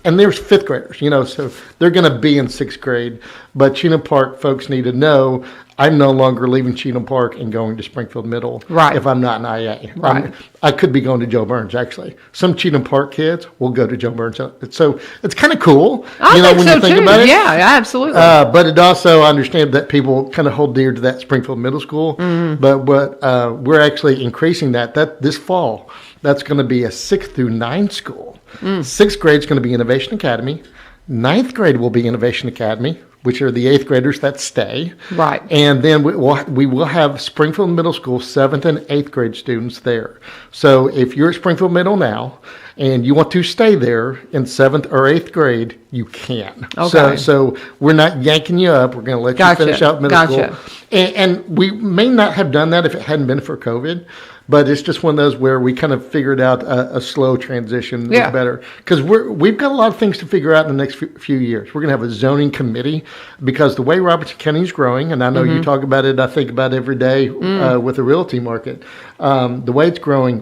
Speaker 2: And there's fifth graders, you know, so they're going to be in sixth grade. But Cheatham Park folks need to know I'm no longer leaving Cheatham Park and going to Springfield Middle if I'm not in IA.
Speaker 1: Right.
Speaker 2: I could be going to Joe Burns, actually. Some Cheatham Park kids will go to Joe Burns. So it's kind of cool,
Speaker 1: I think
Speaker 2: when
Speaker 1: so
Speaker 2: you think
Speaker 1: too.
Speaker 2: about it.
Speaker 1: Yeah, absolutely.
Speaker 2: But it also, I understand that people kind of hold dear to that Springfield Middle School. But we're actually increasing that this fall. That's going to be a 6th through 9th school. Sixth grade is going to be Innovation Academy. Ninth grade will be Innovation Academy, which are the 8th graders that stay. Right. And then we will have Springfield Middle School 7th and 8th grade students there. So if you're at Springfield Middle now and you want to stay there in 7th or 8th grade, you can. Okay. So we're not yanking you up. We're going to let you finish out middle school. And we may not have done that if it hadn't been for COVID. But it's just one of those where we kind of figured out a slow transition was better. Because we've got a lot of things to figure out in the next few years. We're going to have a zoning committee because the way Robertson County is growing, and I know you talk about it, I think about it every day with the realty market. The way it's growing,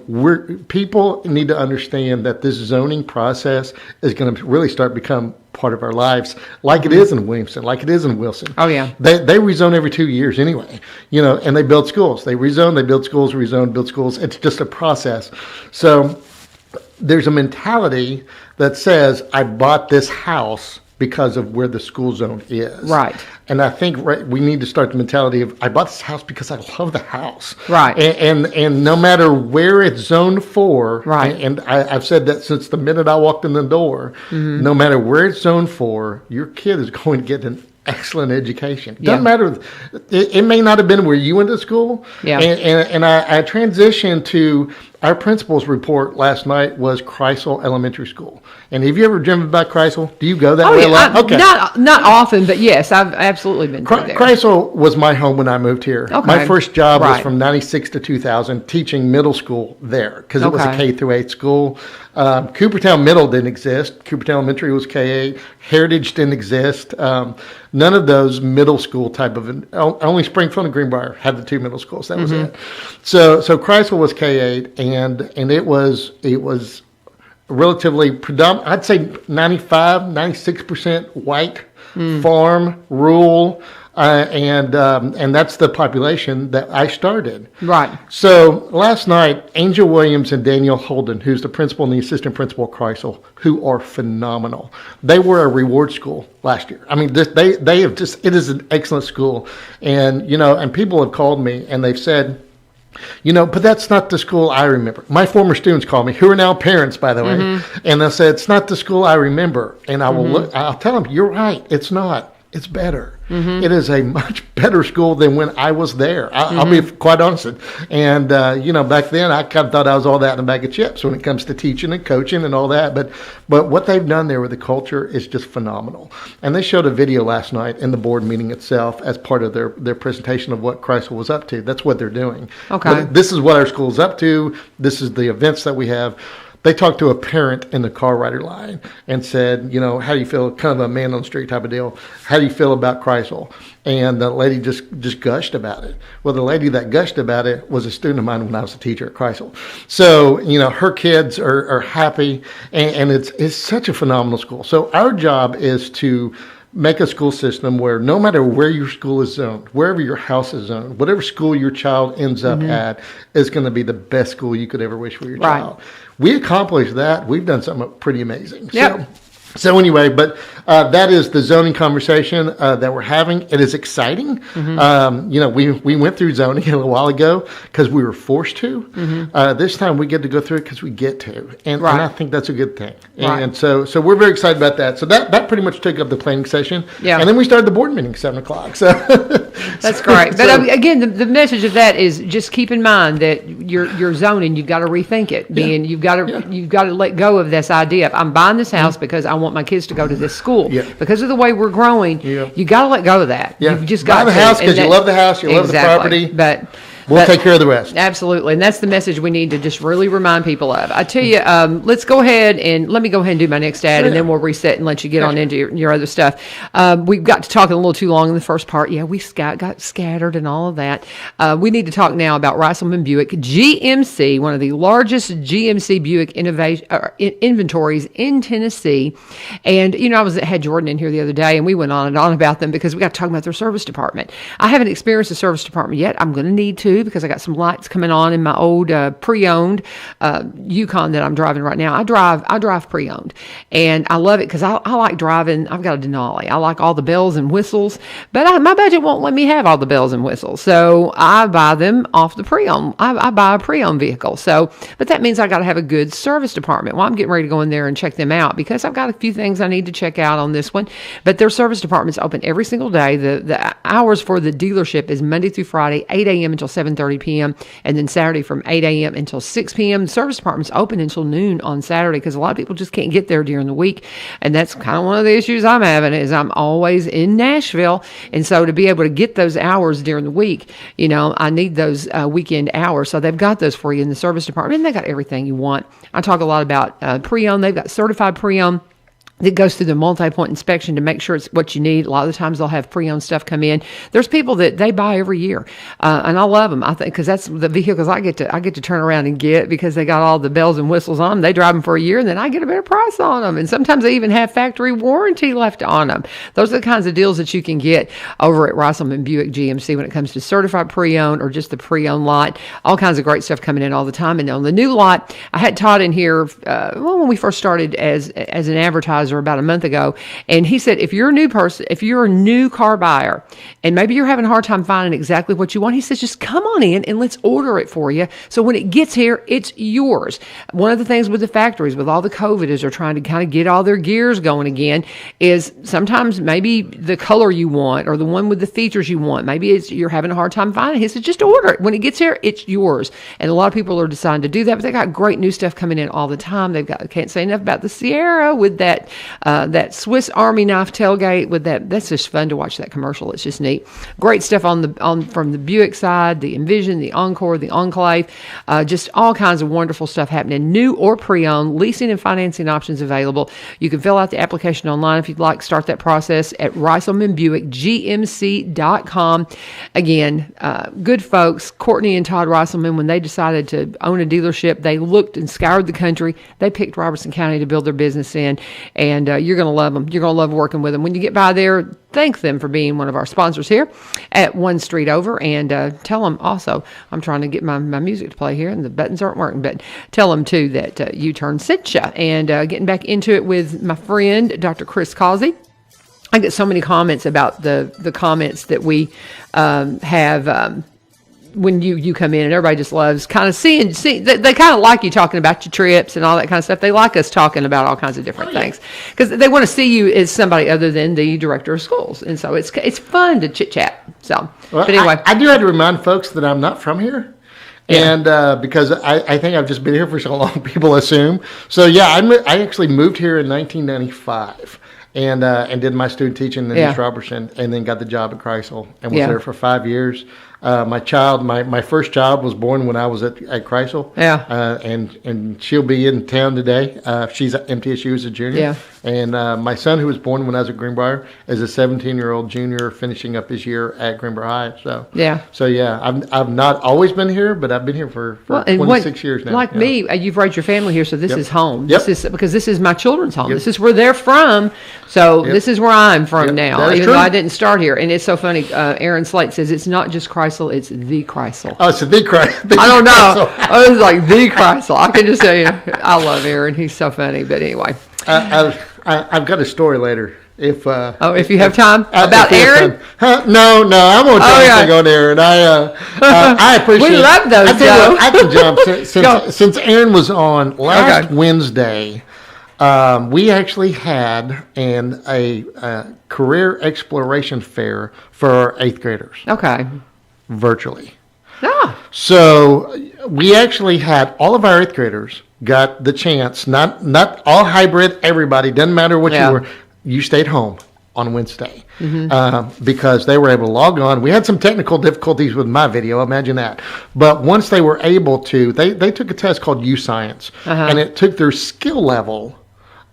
Speaker 2: people need to understand that this zoning process is going to really start become part of our lives, like it is in Williamson, like it is in Wilson. Oh yeah, they rezone every 2 years anyway, you know, and they build schools. They rezone, they build schools, rezone, build schools. It's just a process. So there's a mentality that says, I bought this house because of where the school zone is. Right. And I think we need to start the mentality of, I bought this house because I love the house. Right. And no matter where it's zoned for, right. And I've said that since the minute I walked in the door, no matter where it's zoned for, your kid is going to get an excellent education. Doesn't matter. It may not have been where you went to school. Yeah. And I transitioned to our principal's report last night was Chrysler Elementary School. And have you ever driven by Chrysler? Do you go that way a lot? Okay.
Speaker 1: Not often, but yes, I've absolutely been there.
Speaker 2: Chrysler was my home when I moved here. Okay. My first job was from 96 to 2000 teaching middle school there because it was a K through 8 school. Coopertown Middle didn't exist. Coopertown Elementary was K-8. Heritage didn't exist. None of those middle school type of, only Springfield and Greenbrier had the 2 middle schools. That was it. So Chrysler was K-8, and it was relatively predominant. I'd say 96% white, farm, rural, and that's the population that I started. Right. So last night, Angel Williams and Daniel Holden, who's the principal and the assistant principal at Chrysler, who are phenomenal. They were a reward school last year. I mean, they have just, it is an excellent school. And, you know, and people have called me and they've said, But that's not the school I remember. My former students call me, who are now parents, by the way, and they'll say, it's not the school I remember. And I will look, I'll tell them, you're right, it's not. It's better. It is a much better school than when I was there. I'll be quite honest. And, back then I kind of thought I was all that in a bag of chips when it comes to teaching and coaching and all that. But what they've done there with the culture is just phenomenal. And they showed a video last night in the board meeting itself as part of their presentation of what Chrysler was up to. That's what they're doing.
Speaker 1: Okay.
Speaker 2: But this is what our school is up to. This is the events that we have. They talked to a parent in the car rider line and said, how do you feel? Kind of a man on the street type of deal. How do you feel about Chrysler? And the lady just gushed about it. Well, the lady that gushed about it was a student of mine when I was a teacher at Chrysler. So, her kids are happy, and it's such a phenomenal school. So our job is to make a school system where no matter where your school is zoned, wherever your house is zoned, whatever school your child ends up at is going to be the best school you could ever wish for your child. We accomplished that. We've done something pretty amazing.
Speaker 1: Yep.
Speaker 2: So anyway, but that is the zoning conversation that we're having. It is exciting. We went through zoning a little while ago because we were forced to. This time we get to go through it because we get to, and I think that's a good thing. And so we're very excited about that. So that pretty much took up the planning session. Yeah. And then we started the board meeting 7:00. So
Speaker 1: that's great. But again, the message of that is just keep in mind that your zoning, you've got to rethink it. You've got to let go of this idea of I'm buying this house because I want my kids to go to this school. Because of the way we're growing, you got to let go of that. You've just got to
Speaker 2: buy the house because you love the house, you love the property.
Speaker 1: But
Speaker 2: we'll take care of the rest.
Speaker 1: Absolutely. And that's the message we need to just really remind people of. I tell you, let's go ahead and let me go ahead and do my next ad, and then we'll reset and let you get on into your other stuff. We've got to talk a little too long in the first part. Yeah, we got scattered and all of that. We need to talk now about Rysselman Buick GMC, one of the largest GMC Buick inventories in Tennessee. And, I had Jordan in here the other day, and we went on and on about them because we got to talk about their service department. I haven't experienced the service department yet. I'm going to need to, because I got some lights coming on in my old pre-owned Yukon that I'm driving right now. I drive pre-owned, and I love it because I like driving. I've got a Denali. I like all the bells and whistles, but my budget won't let me have all the bells and whistles, so I buy them off the pre-owned. I buy a pre-owned vehicle. So, but that means I got to have a good service department. Well, I'm getting ready to go in there and check them out because I've got a few things I need to check out on this one. But their service department's open every single day. The hours for the dealership is Monday through Friday, 8 a.m. until 7:30 p.m. and then Saturday from 8 a.m. until 6 p.m. The service department's open until noon on Saturday because a lot of people just can't get there during the week, and that's kind of one of the issues I'm having is I'm always in Nashville, and so to be able to get those hours during the week, I need those weekend hours. So they've got those for you in the service department, and they got everything you want. I talk a lot about pre-owned. They've got certified pre-owned that goes through the multi-point inspection to make sure it's what you need. A lot of the times they'll have pre-owned stuff come in. There's people that they buy every year, and I love them. I think because that's the vehicles I get to turn around and get because they got all the bells and whistles on them. They drive them for a year, and then I get a better price on them. And sometimes they even have factory warranty left on them. Those are the kinds of deals that you can get over at Rysselman Buick GMC when it comes to certified pre-owned or just the pre-owned lot. All kinds of great stuff coming in all the time. And on the new lot, I had Todd in here when we first started as an advertiser about a month ago, and he said if you're a new car buyer and maybe you're having a hard time finding exactly what you want, he says just come on in and let's order it for you, so when it gets here it's yours. One of the things with the factories with all the COVID is they're trying to kind of get all their gears going again, is sometimes maybe the color you want or the one with the features you want, maybe you're having a hard time finding it. He said just order it, when it gets here it's yours. And a lot of people are deciding to do that, but they got great new stuff coming in all the time. Can't say enough about the Sierra with that Swiss Army knife tailgate with that's just fun to watch that commercial. It's just neat. Great stuff from the Buick side, the Envision, the Encore, the Enclave, just all kinds of wonderful stuff happening. New or pre-owned, leasing and financing options available. You can fill out the application online if you'd like. Start that process at RysselmanBuickGMC.com. Again, good folks, Courtney and Todd Rysselman, when they decided to own a dealership, they looked and scoured the country. They picked Robertson County to build their business in, and you're going to love them. You're going to love working with them. When you get by there, thank them for being one of our sponsors here at One Street Over, and tell them also, I'm trying to get my music to play here, and the buttons aren't working, but tell them too that U-Turn sent you. And getting back into it with my friend, Dr. Chris Causey. I get so many comments about the comments that we have when you come in, and everybody just loves kind of seeing they kind of like you talking about your trips and all that kind of stuff. They like us talking about all kinds of different things because they want to see you as somebody other than the director of schools, and so it's fun to chit chat. So,
Speaker 2: well,
Speaker 1: but anyway,
Speaker 2: I do have to remind folks that I'm not from here. Yeah. And because I think I've just been here for so long, people assume. So, yeah, I actually moved here in 1995 and did my student teaching in East Robertson, and then got the job at Chrysler and was there for 5 years. My first child was born when I was at Chrysler. Yeah. And she'll be in town today. She's at MTSU as a junior. Yeah. And my son, who was born when I was at Greenbrier, is a 17-year-old junior finishing up his year at Greenbrier High. So I've not always been here, but I've been here for 26 years now.
Speaker 1: Like me, you've raised your family here, so this is home.
Speaker 2: Yep.
Speaker 1: Because this is my children's home. This is where they're from. So this is where I'm from now, even though I didn't start here. And it's so funny. Aaron Slate says it's not just Chrysler, it's the Chrysler.
Speaker 2: Oh, it's the Chrysler.
Speaker 1: I don't know. I was like, the Chrysler. I can just tell you, I love Aaron. He's so funny. But anyway.
Speaker 2: I've got a story later. If
Speaker 1: you have time about Aaron?
Speaker 2: No, I won't tell anything on Aaron. I appreciate.
Speaker 1: We love those.
Speaker 2: I can jump since Aaron was on last Wednesday. We actually had a career exploration fair for our 8th graders.
Speaker 1: Okay.
Speaker 2: Virtually.
Speaker 1: Ah.
Speaker 2: So we actually had all of our 8th graders got the chance, not all hybrid, everybody, doesn't matter what you were, you stayed home on Wednesday because they were able to log on. We had some technical difficulties with my video, imagine that. But once they were able to, they took a test called U-Science, and it took their skill level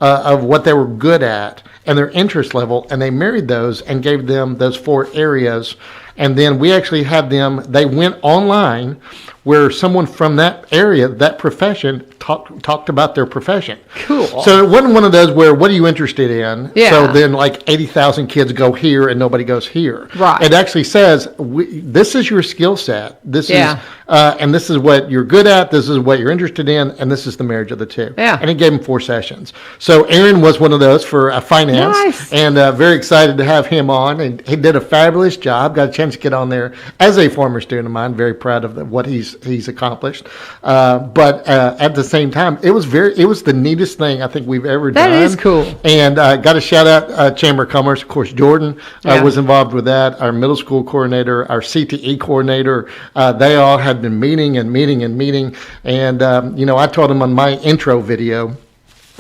Speaker 2: of what they were good at and their interest level, and they married those and gave them those 4 areas. And then we actually had them, they went online where someone from that area, that profession, talked about their profession.
Speaker 1: Cool.
Speaker 2: So it wasn't one of those where, what are you interested in?
Speaker 1: Yeah.
Speaker 2: So then like 80,000 kids go here and nobody goes here.
Speaker 1: Right.
Speaker 2: It actually says, this is your skill set. This is, and this is what you're good at. This is what you're interested in. And this is the marriage of the two.
Speaker 1: Yeah.
Speaker 2: And it gave him 4 sessions. So Aaron was one of those for finance.
Speaker 1: Nice.
Speaker 2: And very excited to have him on. And he did a fabulous job. Got a chance to get on there as a former student of mine. Very proud of what he's accomplished. But at the same time, it was the neatest thing I think we've ever done.
Speaker 1: That is cool.
Speaker 2: And got a shout out Chamber of Commerce. Of course, Jordan was involved with that. Our middle school coordinator, our CTE coordinator, they all had been meeting. And I told them on my intro video,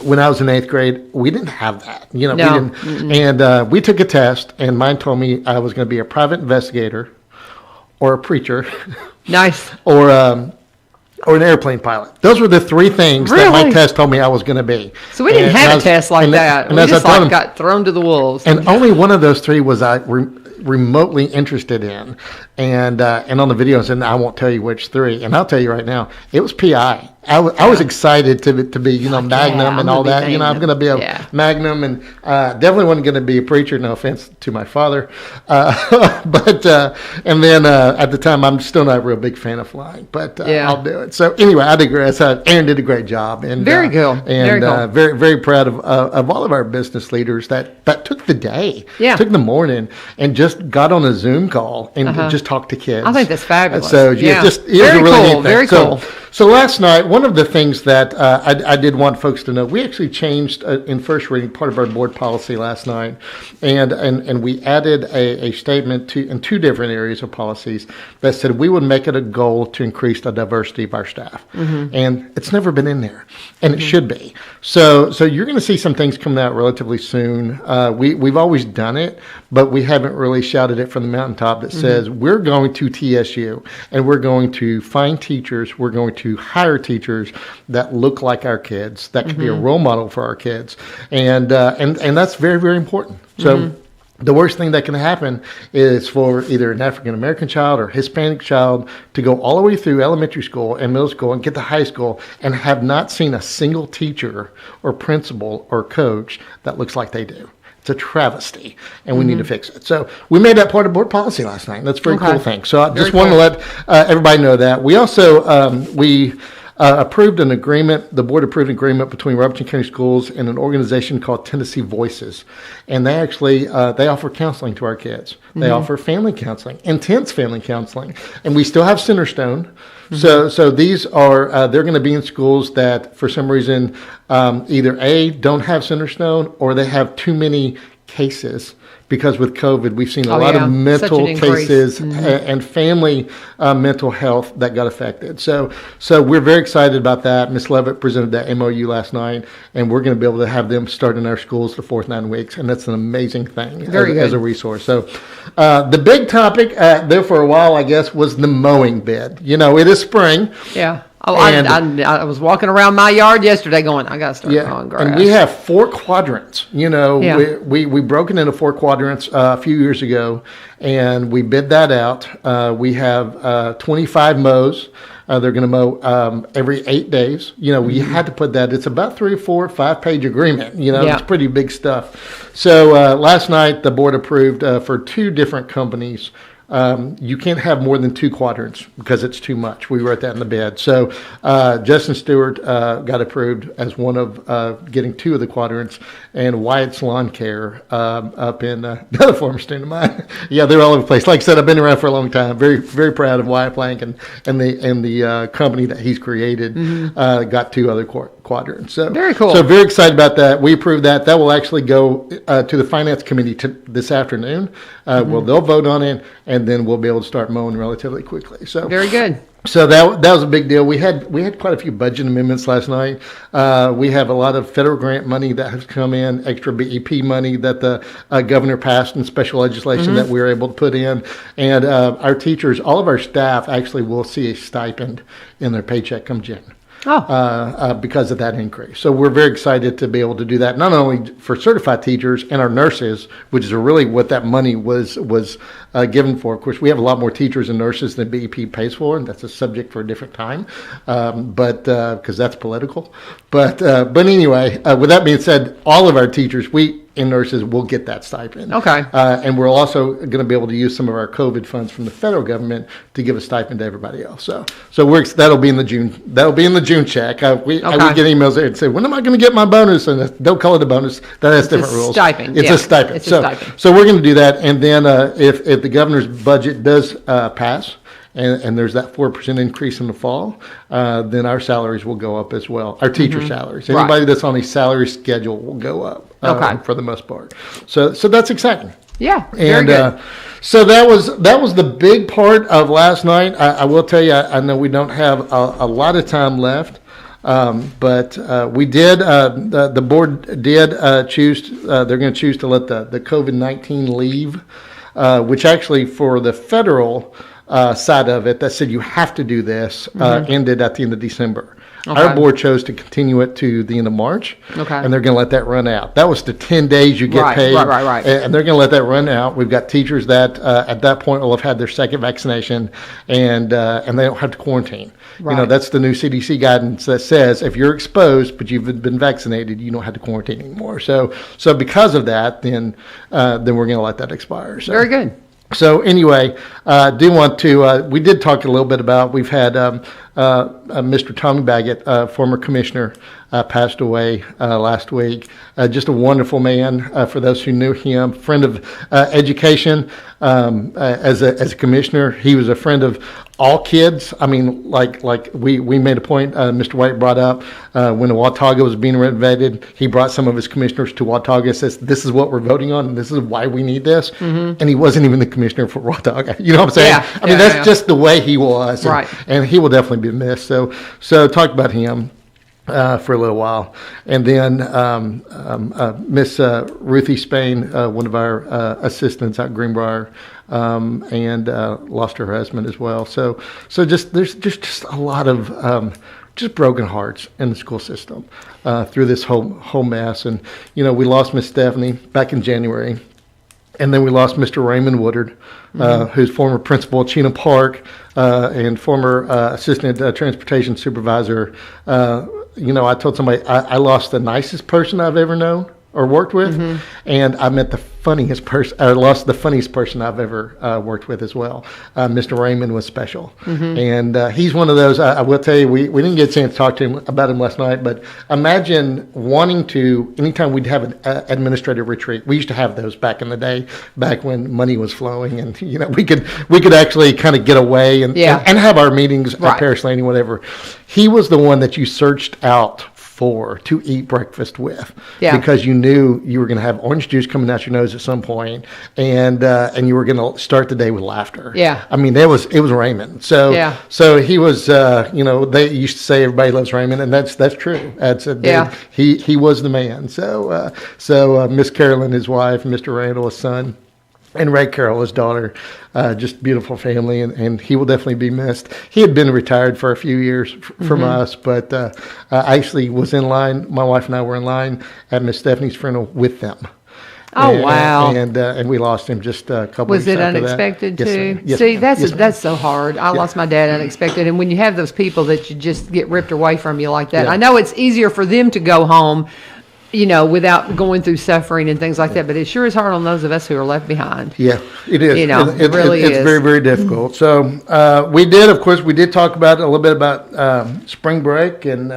Speaker 2: when I was in 8th grade, we didn't have that. We didn't. And we took a test, and mine told me I was going to be a private investigator or a preacher.
Speaker 1: Nice.
Speaker 2: Or an airplane pilot. Those were the 3 things that my test told me I was going to be.
Speaker 1: So we didn't have a test like that. We just got thrown to the wolves.
Speaker 2: And only one of those 3 was I remotely interested in. And on the video, I won't tell you which 3. And I'll tell you right now, it was PI. I was excited to be, Magnum and all that. I'm going to be a Magnum, and definitely wasn't going to be a preacher. No offense to my father, but and then at the time, I'm still not a real big fan of flying, but I'll do it. So anyway, I digress. Aaron did a great job, and
Speaker 1: very cool,
Speaker 2: and very very proud of all of our business leaders that took the day, took the morning, and just got on a Zoom call and just talked to kids.
Speaker 1: I think that's fabulous.
Speaker 2: So it was a really neat thing.
Speaker 1: Very cool.
Speaker 2: So last night, one of the things that I did want folks to know, we actually changed in first reading part of our board policy last night, and we added a statement in 2 different areas of policies that said we would make it a goal to increase the diversity of our staff, and it's never been in there, and it should be. So you're going to see some things coming out relatively soon. We've always done it, but we haven't really shouted it from the mountaintop that says we're going to TSU and we're going to find teachers, we're going to hire teachers that look like our kids, that can be a role model for our kids, and that's very very important. So the worst thing that can happen is for either an African American child or Hispanic child to go all the way through elementary school and middle school and get to high school and have not seen a single teacher or principal or coach that looks like they do. It's a travesty, and we need to fix it. So we made that part of board policy last night. That's a very cool thing. So I just want to let everybody know that. We also approved an agreement. The board approved an agreement between Robertson County Schools and an organization called Tennessee Voices, and they actually they offer counseling to our kids. They offer family counseling, intense family counseling, and we still have Centerstone. So these are they're going to be in schools that for some reason either A, don't have Centerstone, or they have too many cases. Because with COVID, we've seen a lot of mental cases and family mental health that got affected. So we're very excited about that. Ms. Levitt presented that MOU last night, and we're going to be able to have them start in our schools the 4th 9 weeks, and that's an amazing thing as a resource. So the big topic there for a while, I guess, was the mowing bed. You know, it is spring.
Speaker 1: Yeah. Oh, I was walking around my yard yesterday going, I got to start mowing grass.
Speaker 2: And we have 4 quadrants. You know, we broke it into 4 quadrants a few years ago, and we bid that out. We have 25 mows. They're going to mow every 8 days. You know, we had to put that. It's about 3, 4, 5-page agreement. You know, it's pretty big stuff. So last night the board approved for 2 different companies. You can't have more than 2 quadrants because it's too much. We wrote that in the bid. So Justin Stewart got approved as one of getting 2 of the quadrants, and Wyatt's Lawn Care up in another former student of mine. Yeah, they're all over the place. Like I said, I've been around for a long time. Very, very proud of Wyatt Plank and the company that he's created. Got 2 other quadrants. So
Speaker 1: very cool.
Speaker 2: So very excited about that. We approved that. That will actually go to the finance committee this afternoon. Well, they'll vote on it, and then we'll be able to start mowing relatively quickly. So
Speaker 1: very good.
Speaker 2: So that was a big deal. We had quite a few budget amendments last night. We have a lot of federal grant money that has come in, extra BEP money that the governor passed, and special legislation that we were able to put in. And our teachers, all of our staff, actually will see a stipend in their paycheck come June. Because of that increase. So we're very excited to be able to do that, not only for certified teachers and our nurses, which is really what that money was given for. Of course, we have a lot more teachers and nurses than BEP pays for, and that's a subject for a different time, but because that's political. But anyway, with that being said, all of our teachers, and nurses will get that stipend.
Speaker 1: Okay.
Speaker 2: And we're also going to be able to use some of our COVID funds from the federal government to give a stipend to everybody else. So that'll be in the June check. We get emails there and say, when am I going to get my bonus? And don't call it a bonus. That has different rules.
Speaker 1: Stipend.
Speaker 2: It's a stipend. It's a stipend. So we're going to do that. And then if the governor's budget does pass, and there's that 4% increase in the fall, then our salaries will go up as well. Our teacher salaries. Anybody that's on a salary schedule will go up for the most part. So that's exciting.
Speaker 1: Yeah,
Speaker 2: very good. So that was the big part of last night. I will tell you, I know we don't have a lot of time left. But we did, the board did choose, they're going to choose to let the COVID-19 leave, which actually for the federal side of it that said you have to do this ended at the end of December. Okay. Our board chose to continue it to the end of March, and they're going to let that run out. That was the 10 days you get paid,
Speaker 1: right.
Speaker 2: And they're going to let that run out. We've got teachers that at that point will have had their second vaccination, and they don't have to quarantine. Right. You know, that's the new CDC guidance that says if you're exposed but you've been vaccinated, you don't have to quarantine anymore. So because of that, then we're going to let that expire. So.
Speaker 1: Very good.
Speaker 2: So anyway, do want to, we did talk a little bit about, we've had Mr. Tommy Baggett, former commissioner, passed away last week. Just a wonderful man, for those who knew him, friend of education. As a commissioner, he was a friend of all kids. I mean, like we made a point, Mr. White brought up, when Watauga was being renovated, he brought some of his commissioners to Watauga and says, this is what we're voting on, and this is why we need this. And he wasn't even the commissioner for Watauga. You know what I'm saying?
Speaker 1: Yeah,
Speaker 2: I mean, that's just the way he was.
Speaker 1: Right.
Speaker 2: And he will definitely be missed. So talked about him for a little while. And then Miss Ruthie Spain, one of our assistants at Greenbrier, and lost her husband as well. So there's just a lot of just broken hearts in the school system through this whole mess. And we lost Miss Stephanie back in January. And then we lost Mr. Raymond Woodard, who's former principal at Cheatham Park and former assistant transportation supervisor. I told somebody I lost the nicest person I've ever known. or worked with, and I met the funniest person, or lost the funniest person I've ever worked with as well. Mr. Raymond was special, and he's one of those. I will tell you, we didn't get a chance to talk to him about him last night, but imagine wanting to. Anytime we'd have an administrative retreat, we used to have those back in the day, back when money was flowing, and we could actually kind of get away and have our meetings at Parish Landing, whatever. He was the one that you searched out to eat breakfast with, because you knew you were going to have orange juice coming out your nose at some point, and you were going to start the day with laughter. I mean, it was Raymond. So he was, they used to say everybody loves Raymond, and that's true. He was the man. So Miss Carolyn, his wife, and Mr. Randall, his son, and Ray Carroll, his daughter, just beautiful family, and he will definitely be missed. He had been retired for a few years from us, but I actually was in line. My wife and I were in line at Miss Stephanie's funeral with them.
Speaker 1: Oh, wow!
Speaker 2: And we lost him just a couple.
Speaker 1: Was
Speaker 2: weeks
Speaker 1: it
Speaker 2: after
Speaker 1: unexpected
Speaker 2: that.
Speaker 1: too?
Speaker 2: Yes,
Speaker 1: See,
Speaker 2: yes,
Speaker 1: that's so hard. I lost my dad unexpected, and when you have those people that you just get ripped away from you like that, I know it's easier for them to go home, without going through suffering and things like that. But it sure is hard on those of us who are left behind.
Speaker 2: Yeah, it is.
Speaker 1: It really is.
Speaker 2: It's very, very difficult. So we did talk about a little bit about spring break and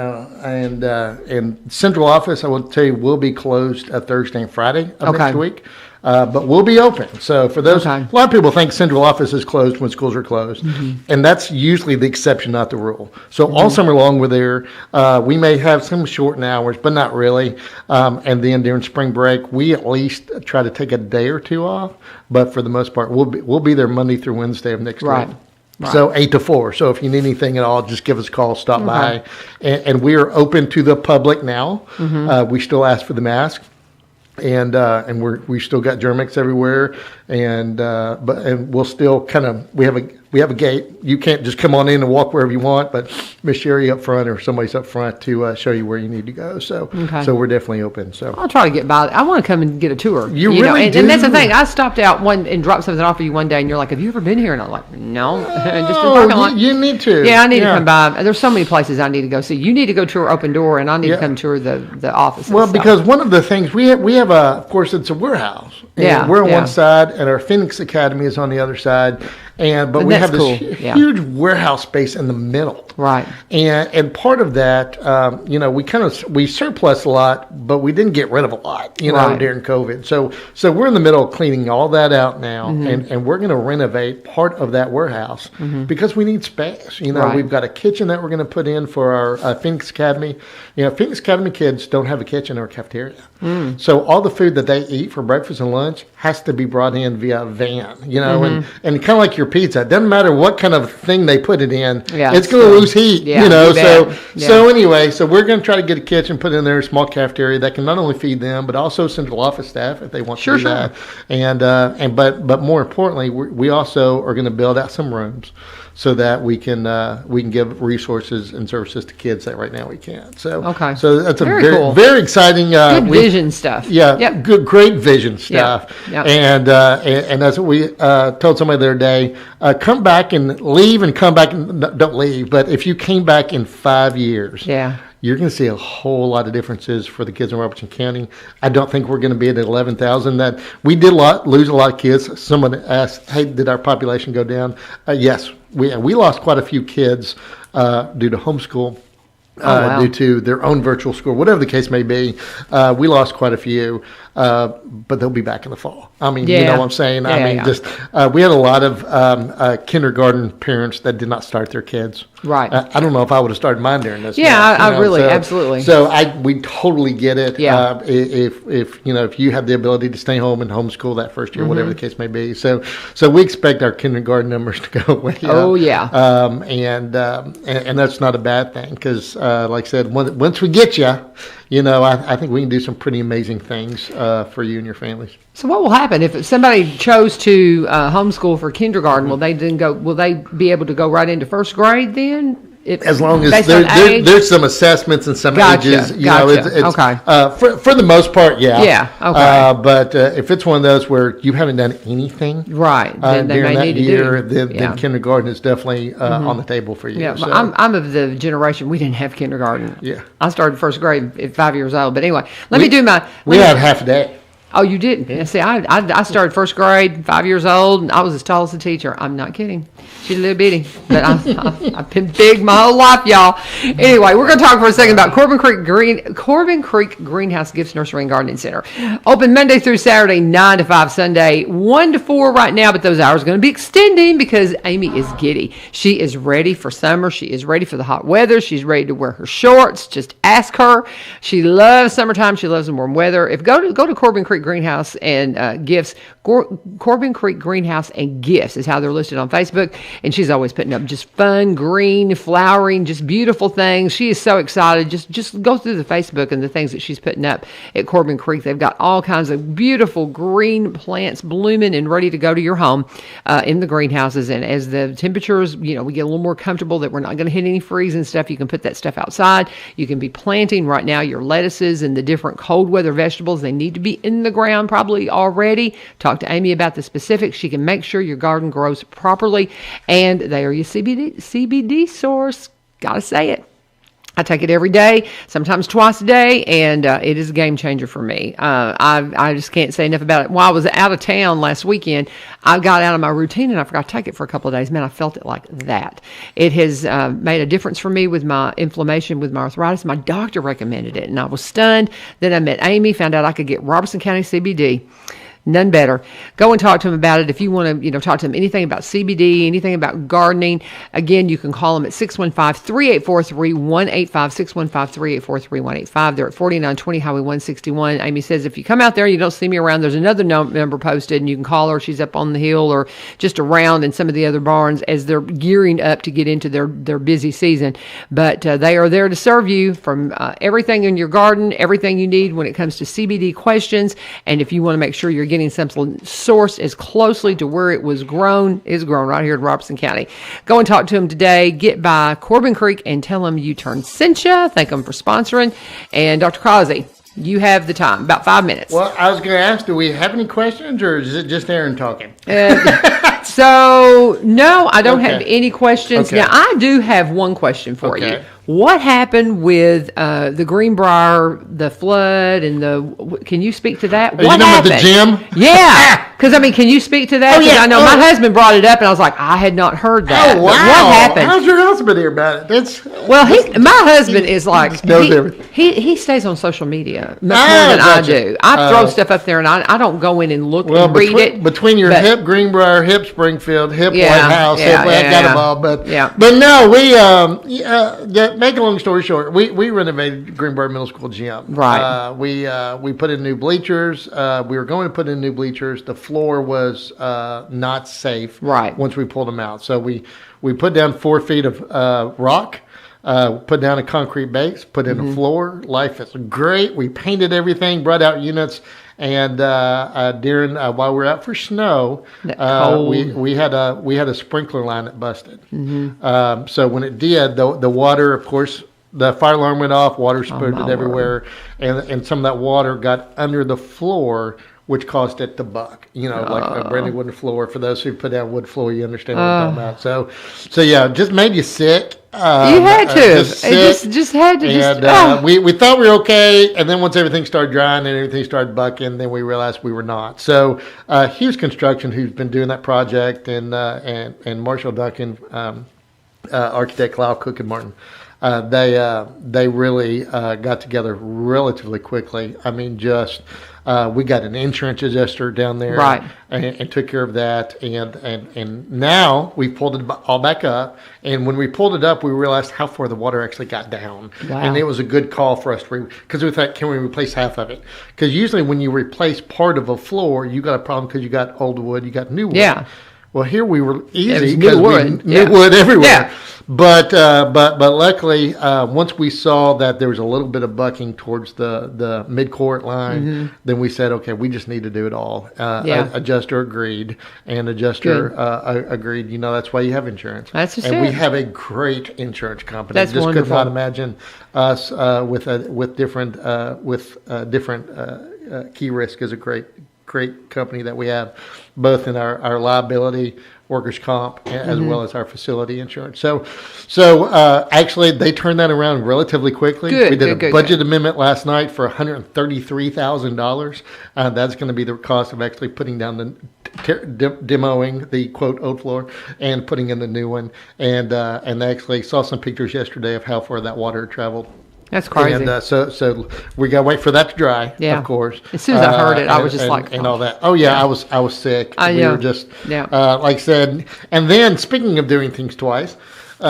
Speaker 2: central office. I will tell you, will be closed Thursday and Friday of next week. But we'll be open. So for those, a lot of people think central office is closed when schools are closed, and that's usually the exception, not the rule. So all summer long we're there. We may have some shortened hours, but not really. And then during spring break, we at least try to take a day or two off. But for the most part, we'll be there Monday through Wednesday of next week. Right. So 8 to 4. So if you need anything at all, just give us a call, stop by. And we are open to the public now. We still ask for the mask. And we still got Germix everywhere, and we'll still we have a gate. You can't just come on in and walk wherever you want, but Miss Sherry up front or somebody's up front to show you where you need to go. So we're definitely open. So
Speaker 1: I'll try to get by. I want to come and get a tour.
Speaker 2: You really do.
Speaker 1: And that's the thing. I stopped out and dropped something off for you one day, and you're like, "Have you ever been here?" And I'm like, "No."
Speaker 2: You need to.
Speaker 1: Yeah, I need to come by. There's so many places I need to go see. You need to go tour Open Door, and I need to come tour the office.
Speaker 2: Well, because one of the things we have of course, it's a warehouse. We're on one side, and our Phoenix Academy is on the other side. But we have this huge warehouse space in the middle.
Speaker 1: Right.
Speaker 2: And part of that, we surplus a lot, but we didn't get rid of a lot, during COVID. So we're in the middle of cleaning all that out now, and we're going to renovate part of that warehouse because we need space. We've got a kitchen that we're going to put in for our Phoenix Academy. Phoenix Academy kids don't have a kitchen or a cafeteria. So all the food that they eat for breakfast and lunch has to be brought in via a van, and kind of like your pizza. It doesn't matter what kind of thing they put it in. It's going to lose heat, So anyway, so we're going to try to get a kitchen, put in there a small cafeteria that can not only feed them, but also central office staff if they want to do that. But more importantly, we also are going to build out some rooms so that we can give resources and services to kids that right now we can't. So that's
Speaker 1: very cool.
Speaker 2: Very exciting.
Speaker 1: Good vision stuff.
Speaker 2: Great vision stuff. And that's what we told somebody the other day. Come back and leave, and come back and don't leave. But if you came back in 5 years, you're going to see a whole lot of differences for the kids in Robertson County. I don't think we're going to be at 11,000. That we did lose a lot of kids. Someone asked, "Hey, did our population go down?" Yes, we lost quite a few kids due to homeschool. Due to their own virtual school, whatever the case may be. We lost quite a few, but they'll be back in the fall. I mean, you know what I'm saying? We had a lot of kindergarten parents that did not start their kids.
Speaker 1: Right.
Speaker 2: I don't know if I would have started mine during this.
Speaker 1: Absolutely.
Speaker 2: So we totally get it.
Speaker 1: Yeah.
Speaker 2: If you have the ability to stay home and homeschool that first year, whatever the case may be. So we expect our kindergarten numbers to go way up.
Speaker 1: Oh yeah.
Speaker 2: And that's not a bad thing because, like I said, once we get you, I think we can do some pretty amazing things for you and your families.
Speaker 1: So what will happen if somebody chose to homeschool for kindergarten? Will they be able to go right into first grade then?
Speaker 2: as long as
Speaker 1: based on age?
Speaker 2: there's some assessments and some
Speaker 1: Gotcha,
Speaker 2: ages,
Speaker 1: gotcha.
Speaker 2: it's
Speaker 1: Okay.
Speaker 2: For the most part, yeah.
Speaker 1: Yeah, okay.
Speaker 2: But if it's one of those where you haven't done anything
Speaker 1: Right, then they
Speaker 2: during
Speaker 1: may
Speaker 2: that
Speaker 1: need to
Speaker 2: year,
Speaker 1: do.
Speaker 2: then kindergarten is definitely on the table for you.
Speaker 1: Yeah,
Speaker 2: So,
Speaker 1: but I'm of the generation, we didn't have kindergarten.
Speaker 2: Yeah.
Speaker 1: I started first grade at 5 years old. But anyway, we
Speaker 2: had half a day.
Speaker 1: Oh, you didn't? Yeah. See, I started first grade, 5 years old, and I was as tall as a teacher. I'm not kidding. She's a little bitty, but I've been big my whole life, y'all. Anyway, we're going to talk for a second about Corbin Creek Greenhouse Gifts Nursery and Gardening Center. Open Monday through Saturday, 9 to 5 Sunday, 1 to 4 right now, but those hours are going to be extending because Amy is giddy. She is ready for summer. She is ready for the hot weather. She's ready to wear her shorts. Just ask her. She loves summertime. She loves the warm weather. Go to Corbin Creek Greenhouse and Gifts. Corbin Creek Greenhouse and Gifts is how they're listed on Facebook. And she's always putting up just fun, green, flowering, just beautiful things. She is so excited. Just go through the Facebook and the things that she's putting up at Corbin Creek. They've got all kinds of beautiful green plants blooming and ready to go to your home in the greenhouses. And as the temperatures, we get a little more comfortable that we're not going to hit any freeze and stuff, you can put that stuff outside. You can be planting right now your lettuces and the different cold weather vegetables. They need to be in the ground probably already. Talk to Amy about the specifics. She can make sure your garden grows properly. And they are your CBD source. Gotta say it. I take it every day, sometimes twice a day, and it is a game changer for me. I just can't say enough about it. While I was out of town last weekend, I got out of my routine and I forgot to take it for a couple of days. Man, I felt it like that. It has made a difference for me with my inflammation, with my arthritis. My doctor recommended it, and I was stunned. Then I met Amy, found out I could get Robertson County CBD. None better. Go and talk to him about it. If you want to, talk to him anything about CBD, anything about gardening, again, you can call him at 615-3843-185, 615-3843-185. They're at 4920 Highway 161. Amy says, if you come out there and you don't see me around, there's another number posted, and you can call her. She's up on the hill or just around in some of the other barns as they're gearing up to get into their busy season. But they are there to serve you from everything in your garden, everything you need when it comes to CBD questions. And if you want to make sure you're getting something sourced as closely to where it was grown, is grown right here in Robertson County. Go and talk to him today. Get by Corbin Creek and tell him you turned Cincha. Thank them for sponsoring. And Dr. Causey, you have the time, about 5 minutes.
Speaker 2: Well, I was going to ask, do we have any questions, or is it just Aaron talking?
Speaker 1: So, no, I don't have any questions.
Speaker 2: Okay.
Speaker 1: Now, I do have one question for you. What happened with the Greenbrier, the flood, and can you speak to that? What happened?
Speaker 2: About the gym?
Speaker 1: Yeah. Because, can you speak to that?
Speaker 2: Oh, yeah.
Speaker 1: I know my husband brought it up, and I was like, I had not heard that.
Speaker 2: Oh, wow.
Speaker 1: But what happened?
Speaker 2: How's your husband hear about it?
Speaker 1: My husband is like,
Speaker 2: knows everything.
Speaker 1: he stays on social media much more than I do. I throw stuff up there, and I don't go in and look and read it.
Speaker 2: Between your hip Greenbrier, hip Springfield, hip White House, I got them all. But no, we make a long story short, we renovated Greenbrier Middle School gym.
Speaker 1: Right.
Speaker 2: We put in new bleachers. We were going to put in new bleachers. The floor was not safe.
Speaker 1: Right.
Speaker 2: Once we pulled them out, so we put down 4 feet of rock. Put down a concrete base, put in a floor. Life is great. We painted everything, brought out units, and during while we were out for snow, we had a sprinkler line that busted. So when it did, the water, of course, the fire alarm went off. Water spurted everywhere, and some of that water got under the floor, which caused it to buck. Like a brand new wooden floor. For those who put down wood floor, you understand what I'm talking about. So yeah, just made you sick.
Speaker 1: You had to. Just had to.
Speaker 2: And we thought we were okay, and then once everything started drying and everything started bucking, then we realized we were not. So Hughes Construction, who's been doing that project, and Marshall Duncan, architect Lyle Cook and Martin, they really got together relatively quickly. We got an insurance adjuster down there,
Speaker 1: right,
Speaker 2: and took care of that, and now we pulled it all back up. And when we pulled it up, we realized how far the water actually got down, and it was a good call for us because we thought, can we replace half of it? Because usually when you replace part of a floor, you got a problem because you got old wood, you got new wood.
Speaker 1: Yeah.
Speaker 2: Well, here we were easy because
Speaker 1: new wood
Speaker 2: everywhere.
Speaker 1: Yeah.
Speaker 2: But luckily, once we saw that there was a little bit of bucking towards the mid-court line, then we said, okay, we just need to do it all. Adjuster agreed, and adjuster agreed. That's why you have insurance.
Speaker 1: That's just
Speaker 2: and we
Speaker 1: it.
Speaker 2: have a great insurance company.
Speaker 1: That's
Speaker 2: just
Speaker 1: wonderful.
Speaker 2: could not imagine us with different Key Risk is a great company that we have, both in our liability, workers' comp, as well as our facility insurance. So actually, they turned that around relatively quickly.
Speaker 1: Good,
Speaker 2: we did
Speaker 1: good,
Speaker 2: a budget amendment last night for $133,000. That's going to be the cost of actually putting down the demoing the quote old floor and putting in the new one. And I actually saw some pictures yesterday of how far that water traveled.
Speaker 1: That's crazy.
Speaker 2: And so we got to wait for that to dry, of course.
Speaker 1: As soon as I heard it, I was just like...
Speaker 2: And all that. Oh, yeah, I was sick. We were just, like I said. And then, speaking of doing things twice, we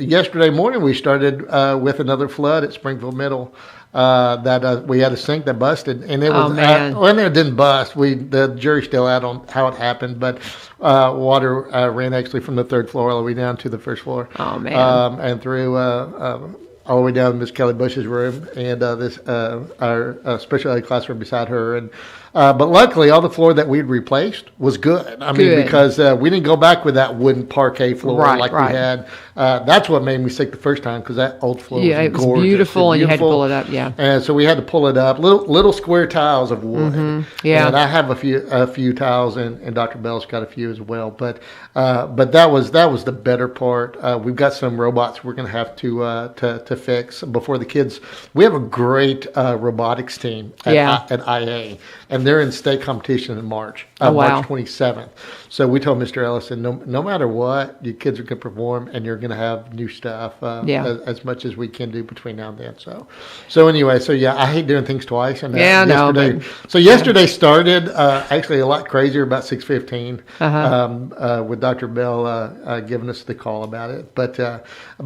Speaker 2: yesterday morning we started with another flood at Springfield Middle. That we had a sink that busted, and it was it didn't bust. The jury's still out on how it happened, but water ran actually from the third floor all the way down to the first floor.
Speaker 1: Oh man!
Speaker 2: And through all the way down to Miss Kelly Bush's room, and our special ed classroom beside her, and. But luckily, all the floor that we'd replaced was good. I mean, because we didn't go back with that wooden parquet floor we had. That's what made me sick the first time, because that old floor was
Speaker 1: it was
Speaker 2: gorgeous.
Speaker 1: beautiful, and you had to pull it up.
Speaker 2: And so we had to pull it up, little square tiles of wood. And I have a few tiles, and Dr. Bell's got a few as well. But that was the better part. We've got some robots we're going to have to fix before the kids. We have a great robotics team at IA. And they're in state competition in March, March 27th. So we told Mr. Ellison, no matter what, your kids are going to perform, and you're going to have new stuff as much as we can do between now and then. So anyway, I hate doing things twice. And yesterday started actually a lot crazier about 6:15 with Dr. Bell giving us the call about it. But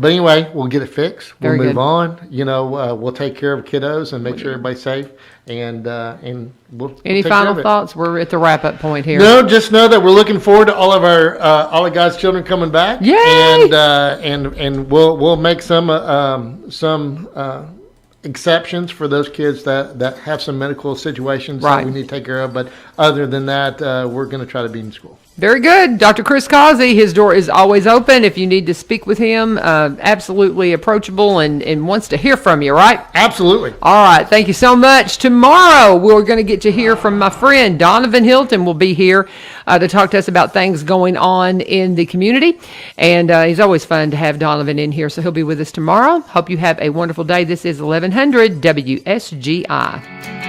Speaker 2: anyway, we'll get it fixed. We'll move on. We'll take care of kiddos and make sure everybody's safe. And we'll
Speaker 1: any final thoughts? We're at the wrap-up point here.
Speaker 2: No, just know that we're looking forward to all of God's children coming back.
Speaker 1: Yay!
Speaker 2: And we'll make some exceptions for those kids that have some medical situations that we need to take care of. But other than that, we're going to try to be in school.
Speaker 1: Very good. Dr. Chris Causey, his door is always open if you need to speak with him. Absolutely approachable and wants to hear from you, right?
Speaker 2: Absolutely.
Speaker 1: All right. Thank you so much. Tomorrow, we're going to get to hear from my friend Donovan Hilton will be here to talk to us about things going on in the community. And he's always fun to have Donovan in here, so he'll be with us tomorrow. Hope you have a wonderful day. This is 1100 WSGI.